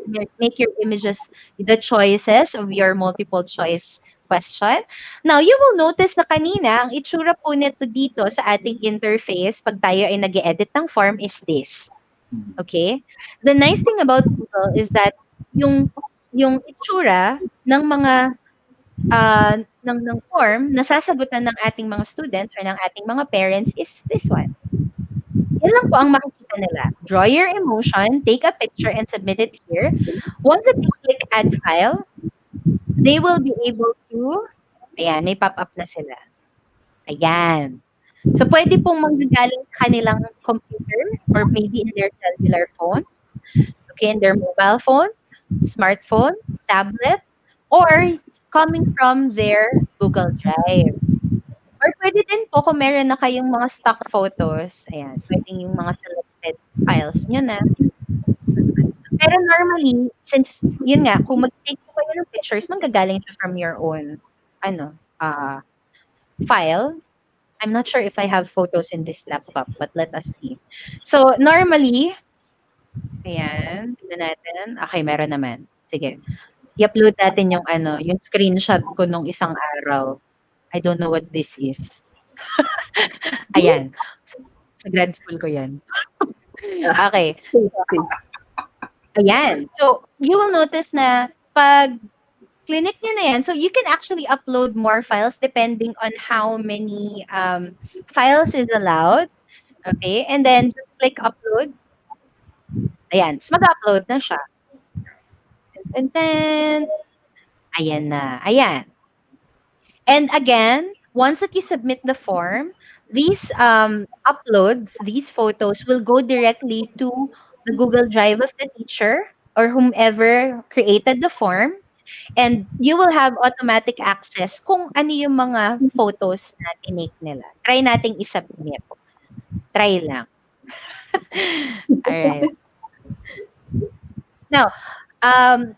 images the choices of your multiple choice question. Now, you will notice na kanina, ang itsura po nito dito sa ating interface pag tayo ay nag-edit ng form is this. Okay? The nice thing about Google is that yung itsura ng mga ng form na sasagutan ng ating mga students or ng ating mga parents is this one. Yan lang po ang makikita nila. Draw your emotion, take a picture, and submit it here. Once that you click add file, they will be able to, ayan, may pop-up na sila. Ayan. So, pwede pong manggagaling sa kanilang computer or maybe in their cellular phones, okay, in their mobile phones, smartphone, tablet, or coming from their Google Drive. Or pwede din po kung meron na kayong mga stock photos, ayan, pwedeng yung mga selected files nyo na. Pero normally, since, yun nga, kung mag-take po kayo ng pictures, manggagaling siya from your own, file. I'm not sure if I have photos in this laptop, but let us see. So, normally, Ayan, tignan natin. Okay, meron naman. Sige, i-upload natin yung ano, yung screenshot ko nung isang araw. I don't know what this is. Ayan, sa grad school ko 'yan. Okay, Safe, safe. ayan. So, you will notice na 'pag clinic niyo na 'yan, so you can actually upload more files depending on how many, files is allowed, okay? And then just click upload. Ayan, ta's mag-a-upload na siya. Ten. Ayan na, ayan. And again, once that you submit the form, these uploads, these photos will go directly to the Google Drive of the teacher or whomever created the form, and you will have automatic access kung ano yung mga photos na tinake nila. Try nating i-submit. Try lang. Alright. Now, um,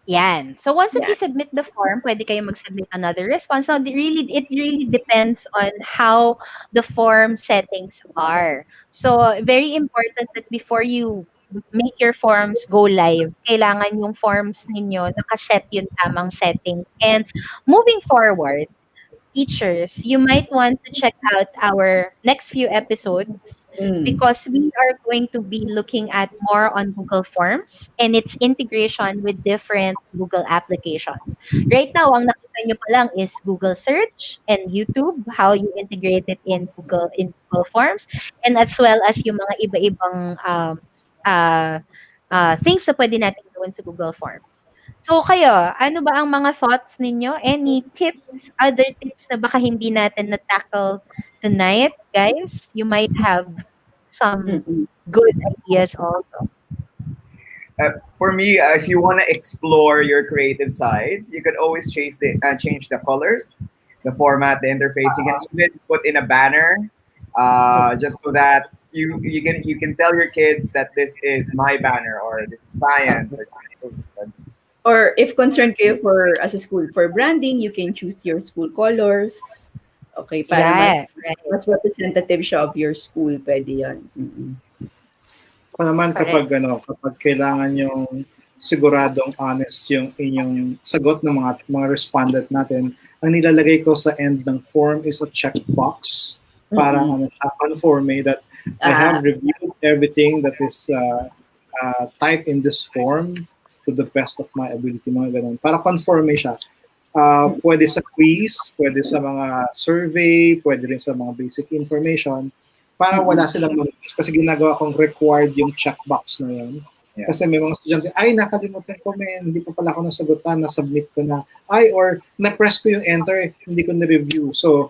yan. So once that you submit the form, pwede kayong mag-submit another response. Now, it really depends on how the form settings are. So very important that before you make your forms go live, kailangan yung forms ninyo nakaset yung tamang setting. And moving forward, teachers, you might want to check out our next few episodes Mm. because we are going to be looking at more on Google Forms and its integration with different Google applications. Right now, ang nakita nyo pa lang is Google Search and YouTube, how you integrate it in Google Forms, and as well as yung mga iba-ibang uh, things na pwede natin gawin sa Google Forms. So kayo, ano ba ang mga thoughts ninyo? Any tips, other tips na baka hindi natin na-tackle tonight, guys? You might have some Mm-mm. good ideas also. For me, if you want to explore your creative side, you could always change the colors, the format, the interface. You can even put in a banner, just so that you can tell your kids that this is my banner, or this is science, or this is social studies. Or if concerned kayo for as a school for branding, you can choose your school colors. Okay, para Yeah, right. mas representative siya of your school, pwede 'yan. Mm-mm. Pa naman Correct. kapag kailangan yung siguradong honest yung inyong sagot ng mga respondent natin, ang nilalagay ko sa end ng form is a checkbox. Parang ano siya, conforme that I have reviewed everything that is typed in this form to the best of my ability, mga ganun. Para conforme siya. Pwede sa quiz, pwede sa mga survey, pwede rin sa mga basic information. Para wala silang mag-miss. Kasi ginagawa kong required yung checkbox na yun. Yeah. Kasi may mga estudyante, ay, nakalimutan ko, hindi pa pala ako nasagutan, nasubmit ko na. Ay, or na-press ko yung enter, hindi ko na-review. So,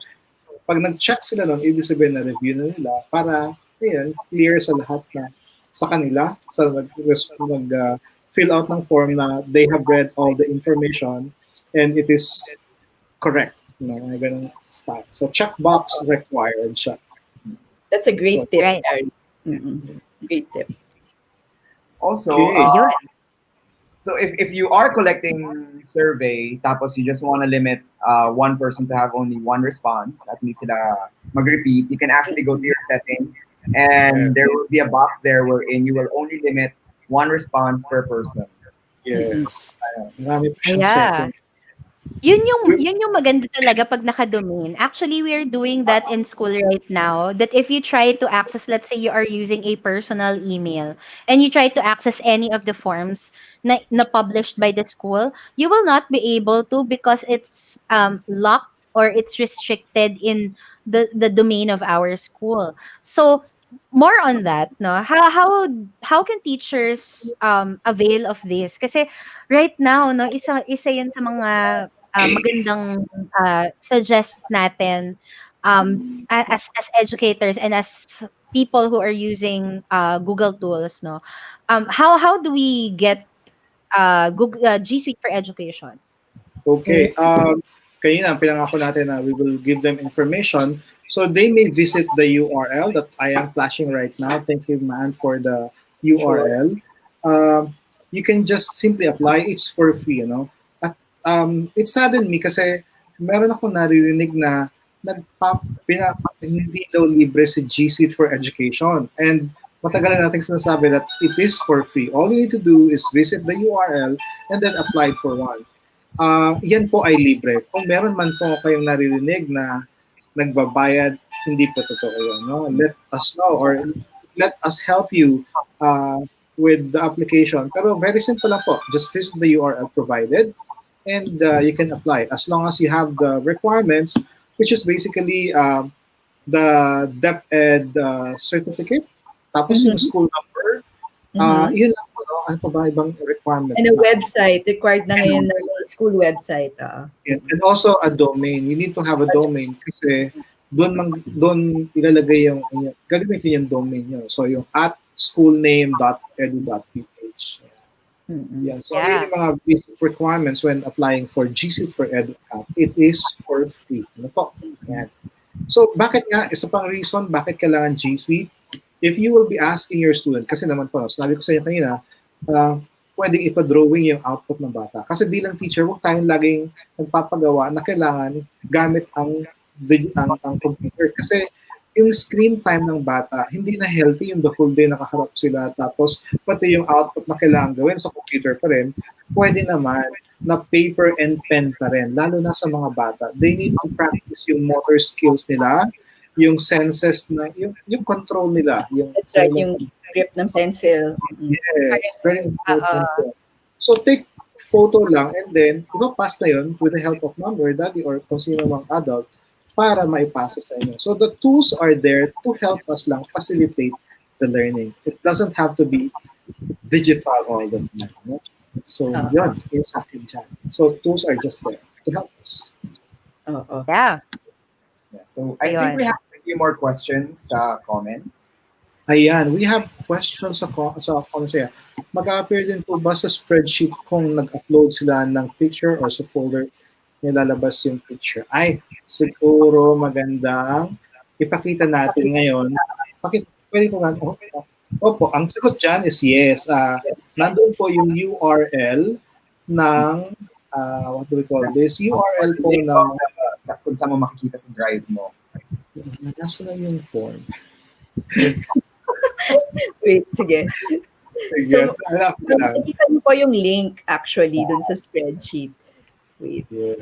pag nag-check sila nun, ibig sabihin na review na nila para, ayun, clear sa lahat na sa kanila, sa fill out ng form na they have read all the information and it is correct. May ganun style. So, checkbox required siya. That's a great tip. Right. Aaron. Mm-mm. Great tip. Also, Okay. so if you are collecting survey, tapos you just want to limit one person to have only one response, at least sila mag-repeat, you can actually go to your settings, and there will be a box there wherein you will only limit one response per person. Yes. Marami pa siyang Yeah. settings. Yun yung maganda talaga pag naka-domain. Actually, we're doing that in school right now, that if you try to access, let's say you are using a personal email and you try to access any of the forms na published by the school, you will not be able to because it's locked or it's restricted in the domain of our school. So more on that, no? How can teachers avail of this? Kasi right now, no, isa 'yun sa mga magandang suggest natin as educators and as people who are using Google tools, no. How do we get Google G Suite for Education? Okay. Kanina, pinangako natin na we will give them information. So they may visit the URL that I am flashing right now. Thank you, man, for the URL. You can just simply apply. It's for free, you know. At it saddened me kasi meron ako naririnig na hindi daw libre si G Suite for Education. And matagal na natin sinasabi that it is for free. All you need to do is visit the URL and then apply for one. Yan po ay libre. Kung meron man po kayong naririnig na nagbabayad, hindi po totoo yun. No? Let us know or let us help you with the application. Pero very simple lang po. Just visit the URL provided and you can apply as long as you have the requirements, which is basically the DepEd certificate, tapos yung school number, yun lang po, no? Ano pa ba ibang requirement? And a website, required na ngayon ng school website. Yeah. And also a domain. You need to have a domain kasi doon ilalagay yung gagamitin yung domain nyo. So yung at schoolname.edu.ph. Yeah. So yun yung mga basic requirements when applying for GC for Edu app. It is for free. Ano po? Yan. So bakit nga, isa pang reason bakit kailangan G Suite? If you will be asking your student, kasi naman po, sabi ko sa inyo kanina, pwedeng ipa-drawing yung output ng bata. Kasi bilang teacher, huwag tayong laging nagpapagawa na kailangan gamit ang computer. Kasi yung screen time ng bata, hindi na healthy yung the whole day nakaharap sila. Tapos, pati yung output na kailangan gawin sa computer pa rin, pwede naman na paper and pen pa rin. Lalo na sa mga bata. They need to practice yung motor skills nila, yung senses na yung control nila, That's right, yung grip ng pencil. Yes, very important. So take photo lang and then pass na yun with the help of mom or daddy or kung sino mang adult para maipasa sa inyo. So the tools are there to help us lang facilitate the learning. It doesn't have to be digital all the time. No? So yun, yung sa akin dyan. So tools are just there to help us. Yeah. So I think we have a few more questions, comments. Ayan, we have questions sa comments here. Mag-appear din po ba sa spreadsheet kung nag-upload sila ng picture or sa folder nilalabas yung picture? Ay, siguro magandang ipakita natin ngayon. Pwede po nga. Opo, ang sagot dyan is yes. Nandun po yung URL ng, what do we call this? URL po ng, kung saan mo makikita sa drive mo. Nasa na yung form? Wait, sige. Sige, So, nakikita niyo po yung link actually dun sa spreadsheet. Wait. Yes.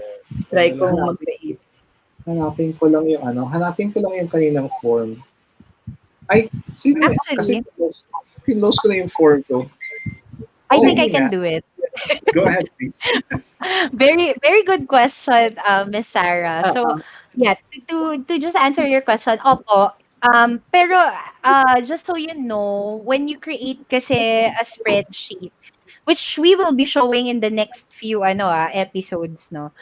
Try kong mag-create. Hanapin ko lang yung kaninang form. Ay, sige. Kasi pinost ko na yung form ko. I think I can do it. Go ahead, please. Very, very good question, Miss Sarah. So, yeah, to just answer your question, opo. Pero just so you know, when you create kasi a spreadsheet, which we will be showing in the next few episodes, no.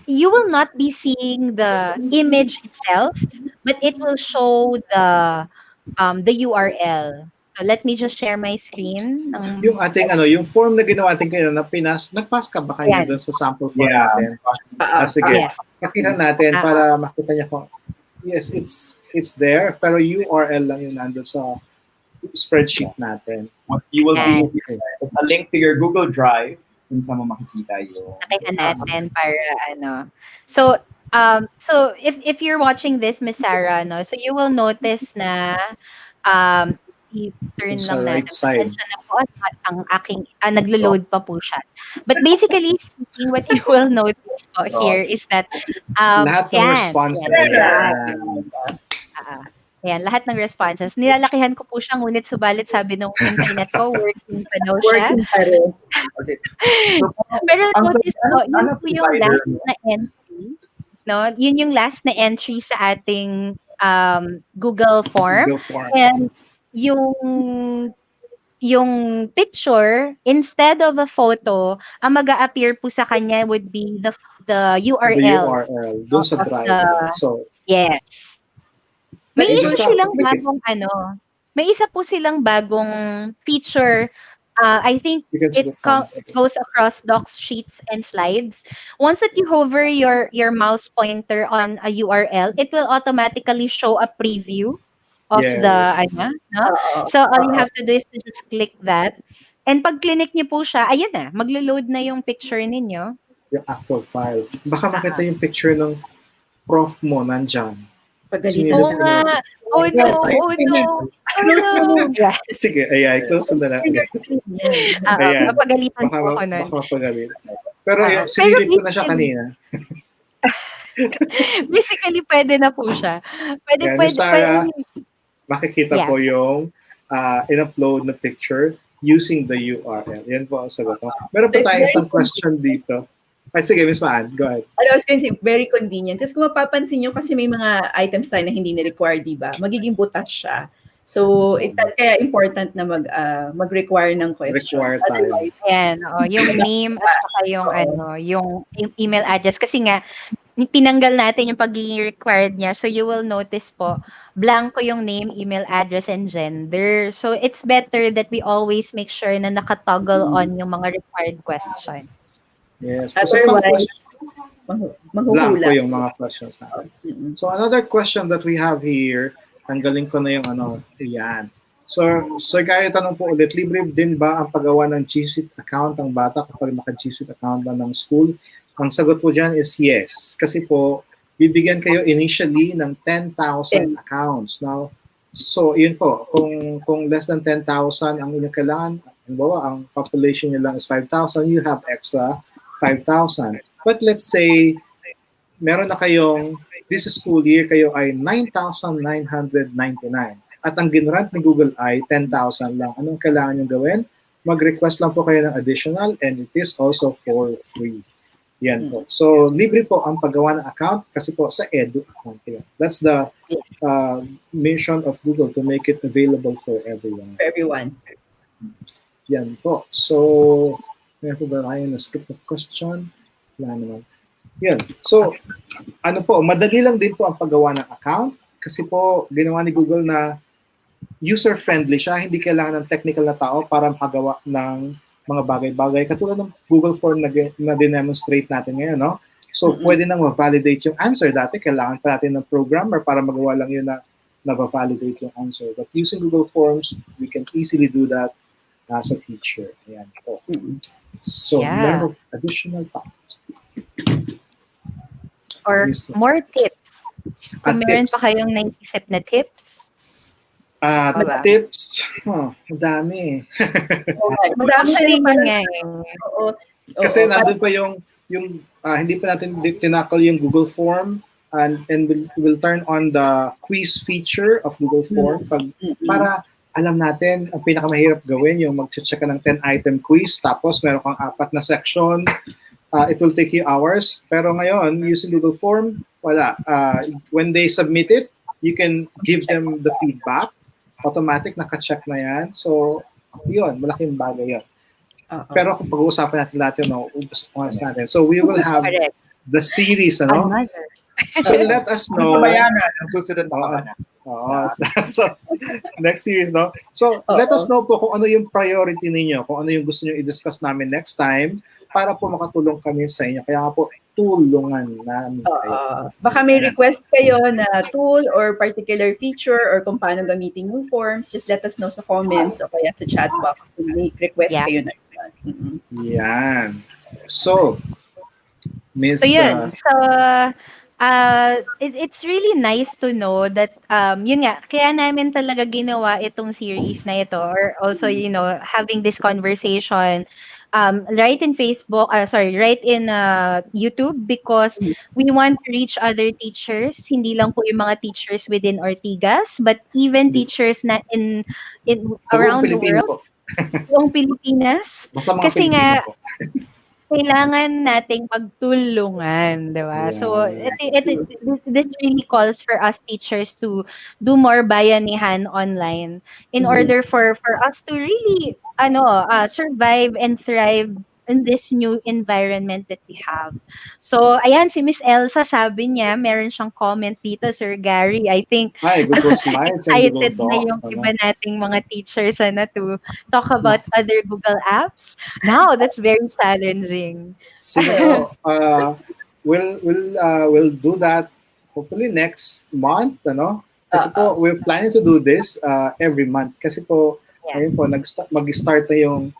You will not be seeing the image itself, but it will show the URL. So let me just share my screen. Yung ating yung form na ginawa natin kayo na nagpass ka ba kayo doon sa sample form natin? Sige. Yes. Pakita natin para makita niya kung yes, it's there, pero URL lang yung nandun sa spreadsheet natin. What you will see is a link to your Google Drive kung saan mo makikita yung nakita natin para So if you're watching this, Miss Sarah, no, so you will notice na i-turn sa lang right natin. side. Na po at ang aking naglo-load pa po siya. But basically speaking, what you will notice po here is that lahat ng responses. Ayan, lahat ng responses. Nilalakihan ko po siya, ngunit subalit sabi ng internet ko, working pa daw siya. Working pa rin. Okay. Pero notice po, yun po yung last na entry. No? Yun yung last na entry sa ating Google form. And yung picture, instead of a photo, ang mag-a-appear po sa kanya would be the URL. The URL, doon sa drive. So, yes. May isa silang bagong feature. I think it goes across docs, sheets, and slides. Once that you hover your mouse pointer on a URL, it will automatically show a preview of the So all you have to do is to just click that. And pag click niyo po siya, ayun na, maglo-load na yung picture ninyo. Yung actual file. Baka makita yung picture ng prof mo nandyan. Pagalitan Oo ka. nga. Oh no, Yes, oh no. Oh Close mo no. muna. Yeah. Sige, ayan, close na lang. Finger screen yan. Ayan. Mapagalitan Baka, po ako nun. baka mapagalit. Pero yun, Pero sinilip ko na siya basically, kanina. basically pwede na po siya. Pwede, Ayan, Miss pwede, pwede. Sarah, makikita Yeah. po yung in-upload na picture using the URL. Yan po ang sagot ko. Meron So pa it's tayo very isang question dito. Ay, sige, Miss Maan, go ahead. I was going to say, very convenient. Kasi kung mapapansin nyo, kasi may mga items tayo na hindi na-require, di ba? Magiging butas siya. So, kaya important na mag-require ng question. Require tayo. Otherwise, Ayan, yung name at saka yung yung email address kasi nga tinanggal natin yung pagiging required niya. So you will notice po blanco yung name, email address and gender. So it's better that we always make sure na nakatoggle on yung mga required questions. Yes. otherwise, Blanco mahuhula. yung mga questions natin. So another question that we have here, tanggalin ko na yung yan. So kaya tanong po ulit, libre din ba ang paggawa ng G Suite account ang bata kapag naka-G Suite account na ng school? Ang sagot po dyan is yes. Kasi po, bibigyan kayo initially ng 10,000 accounts. Now, so yun po, kung less than 10,000 ang inyong kailangan, ang population nyo lang is 5,000, you have extra 5,000. But let's say, meron na kayong, this school year, kayo ay 9,999. At ang ginrant ni Google ay 10,000 lang. Anong kailangan nyo gawin? Mag-request lang po kayo ng additional and it is also for free. Yan po. So, libre po ang paggawa ng account kasi po sa Edu account. That's the mission of Google to make it available for everyone. For everyone. Yan po. So, meron po ba tayo na skip na question? Wala naman. Yan. So, madali lang din po ang paggawa ng account kasi po ginawa ni Google na user-friendly siya. Hindi kailangan ng technical na tao para makagawa ng mga bagay-bagay. Katulad ng Google Form na dinemonstrate natin ngayon, no? So, pwede nang ma-validate yung answer. Dati, kailangan pa natin ng programmer para magawa lang yun na ma-validate yung answer. But using Google Forms, we can easily do that as a teacher. Ayan po. So, meron additional topics. Or more tips. Kung meron tips. pa kayong naisip na tips. Tips, madami. Madami Actually, parang, nga Kasi nandun pa yung hindi pa natin tinakal yung Google Form and we'll turn on the quiz feature of Google Form para alam natin ang pinakamahirap gawin yung mag-check ka ng 10-item quiz tapos meron kang 4 na section. It will take you hours. Pero ngayon, using Google Form, wala. When they submit it, you can give them the feedback. Automatic, naka-check na yan. So, yun, malaking bagay yun. Pero kung pag-uusapan natin lahat yun, ubos natin. So, we will have the series, So, let us know. Kabayanan ang susunod na kabayanan. So, next series, no? So, let us know po kung ano yung priority ninyo, kung ano yung gusto nyo i-discuss namin next time para po makatulong kami sa inyo. Kaya nga po, tulungan namin kayo. Baka may request kayo na tool or particular feature or kung paano gamitin yung forms, just let us know sa comments o kaya sa chat box kung may request kayo na. Yan. So, Miss... So, yun. It's really nice to know that, yun nga, kaya namin talaga ginawa itong series na ito or also, having this conversation right in Facebook, right in YouTube because we want to reach other teachers, hindi lang po yung mga teachers within Ortigas, but even teachers na in around the world, buong Pilipinas. Kasi nga, kailangan nating magtulungan, di ba? So, this really calls for us teachers to do more bayanihan online in order for us to really survive and thrive in this new environment that we have. So, ayan, si Miss Elsa sabi niya, meron siyang comment dito, Sir Gary. I think Google Slides and Google excited na Docs, yung iba nating mga teachers to talk about other Google apps. Now, that's very challenging. So, we'll do that hopefully next month, Kasi po, we're planning to do this every month. Kasi po, ayun po, mag-start na yung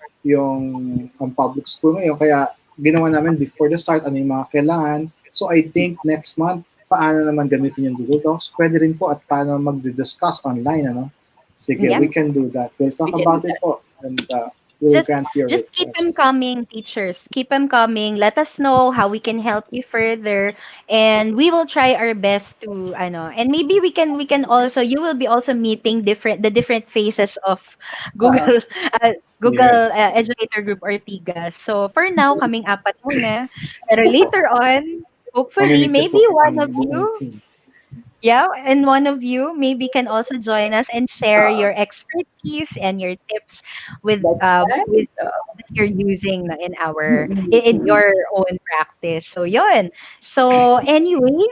public school ngayon. Kaya ginawa namin before the start, ano yung mga kailangan. So I think next month, paano naman gamitin yung Google Docs, pwede rin po at paano mag-discuss online, ano? Sige, Yeah. we can do that. We'll talk We can about do it po. And we'll Just grant your just keep them request. coming, teachers. Keep them coming. Let us know how we can help you further, and we will try our best to and maybe we can also, you will be also meeting different phases of Google Google Yes. Educator Group Ortigas. So for now, kaming apat muna. Pero later on, hopefully Mamimigay maybe po one ang of buong you, team. yeah, and one of you maybe can also join us and share your expertise and your tips That's right. with that you're using in our in Mm-mm. your own practice. So yon. So anyway,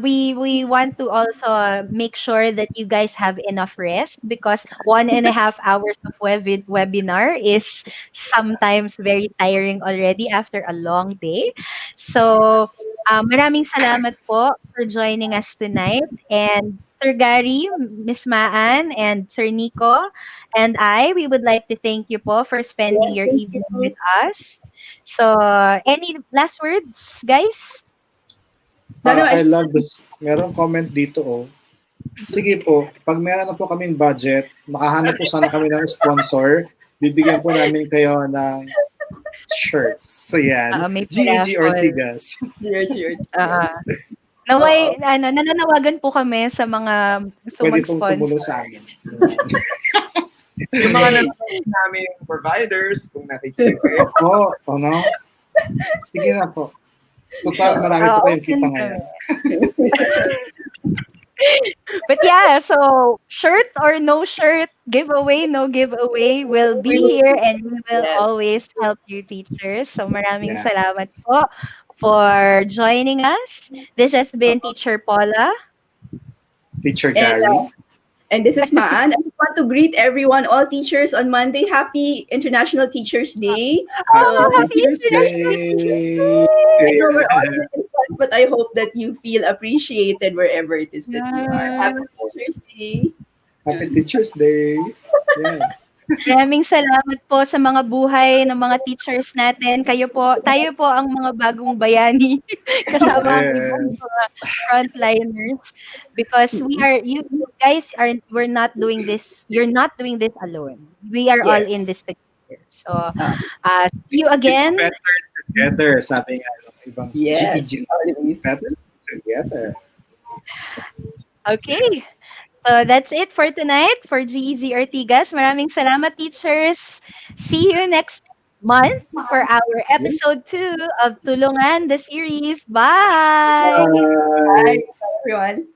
we want to also make sure that you guys have enough rest, because 1.5 hours of webinar is sometimes very tiring already after a long day. So maraming salamat po for joining us tonight. And Sir Gary, Miss Maan, and Sir Nico, and we would like to thank you po for spending Yes, your thank evening you. with us. So, any last words, guys? No, no, I I love this. Merong comment dito, oh. Sige po, pag meron na po kaming budget, makahanap po sana kami ng sponsor, bibigyan po namin kayo ng shirts. So yan, May GEG paraffol. Ortigas. cheer. Uh, Yes. naway, Oo. nananawagan po kami sa mga gusto Pwede pong tumulong mag-sponsor. sa amin. Yung mga nanonood namin providers, kung nakikinig kayo. Oo, no? Sige na po. Total, marami po kayong Open kita kami. ngayon. But yeah, so shirt or no shirt, giveaway, no giveaway, will be here and we will Yes. always help you, teachers. So maraming Yeah. salamat po for joining us. This has been Teacher Paula. Teacher And Gary. and this is Maan. I just want to greet everyone, all teachers on Monday. Happy International Teachers Day. Oh, So Happy happy International Tuesday! I know we're all Yeah. different styles, but I hope that you feel appreciated wherever it is that you are. Happy Teachers Day. Happy Teacher's Day! Yeah. Maraming salamat po sa mga buhay ng mga teachers natin. Tayo po ang mga bagong bayani kasama ang ibang Yes. mga frontliners, because you guys we're not doing this. You're not doing this alone. We are all Yes. in this together. So, Ah, see you It's again. better together, sabi nga ng ibang yes. GEG. Always. Better together. Okay. So that's it for tonight for GEG Ortigas. Maraming salamat, teachers. See you next month for our episode 2 of Tulungan, the series. Bye! Bye! Bye, everyone.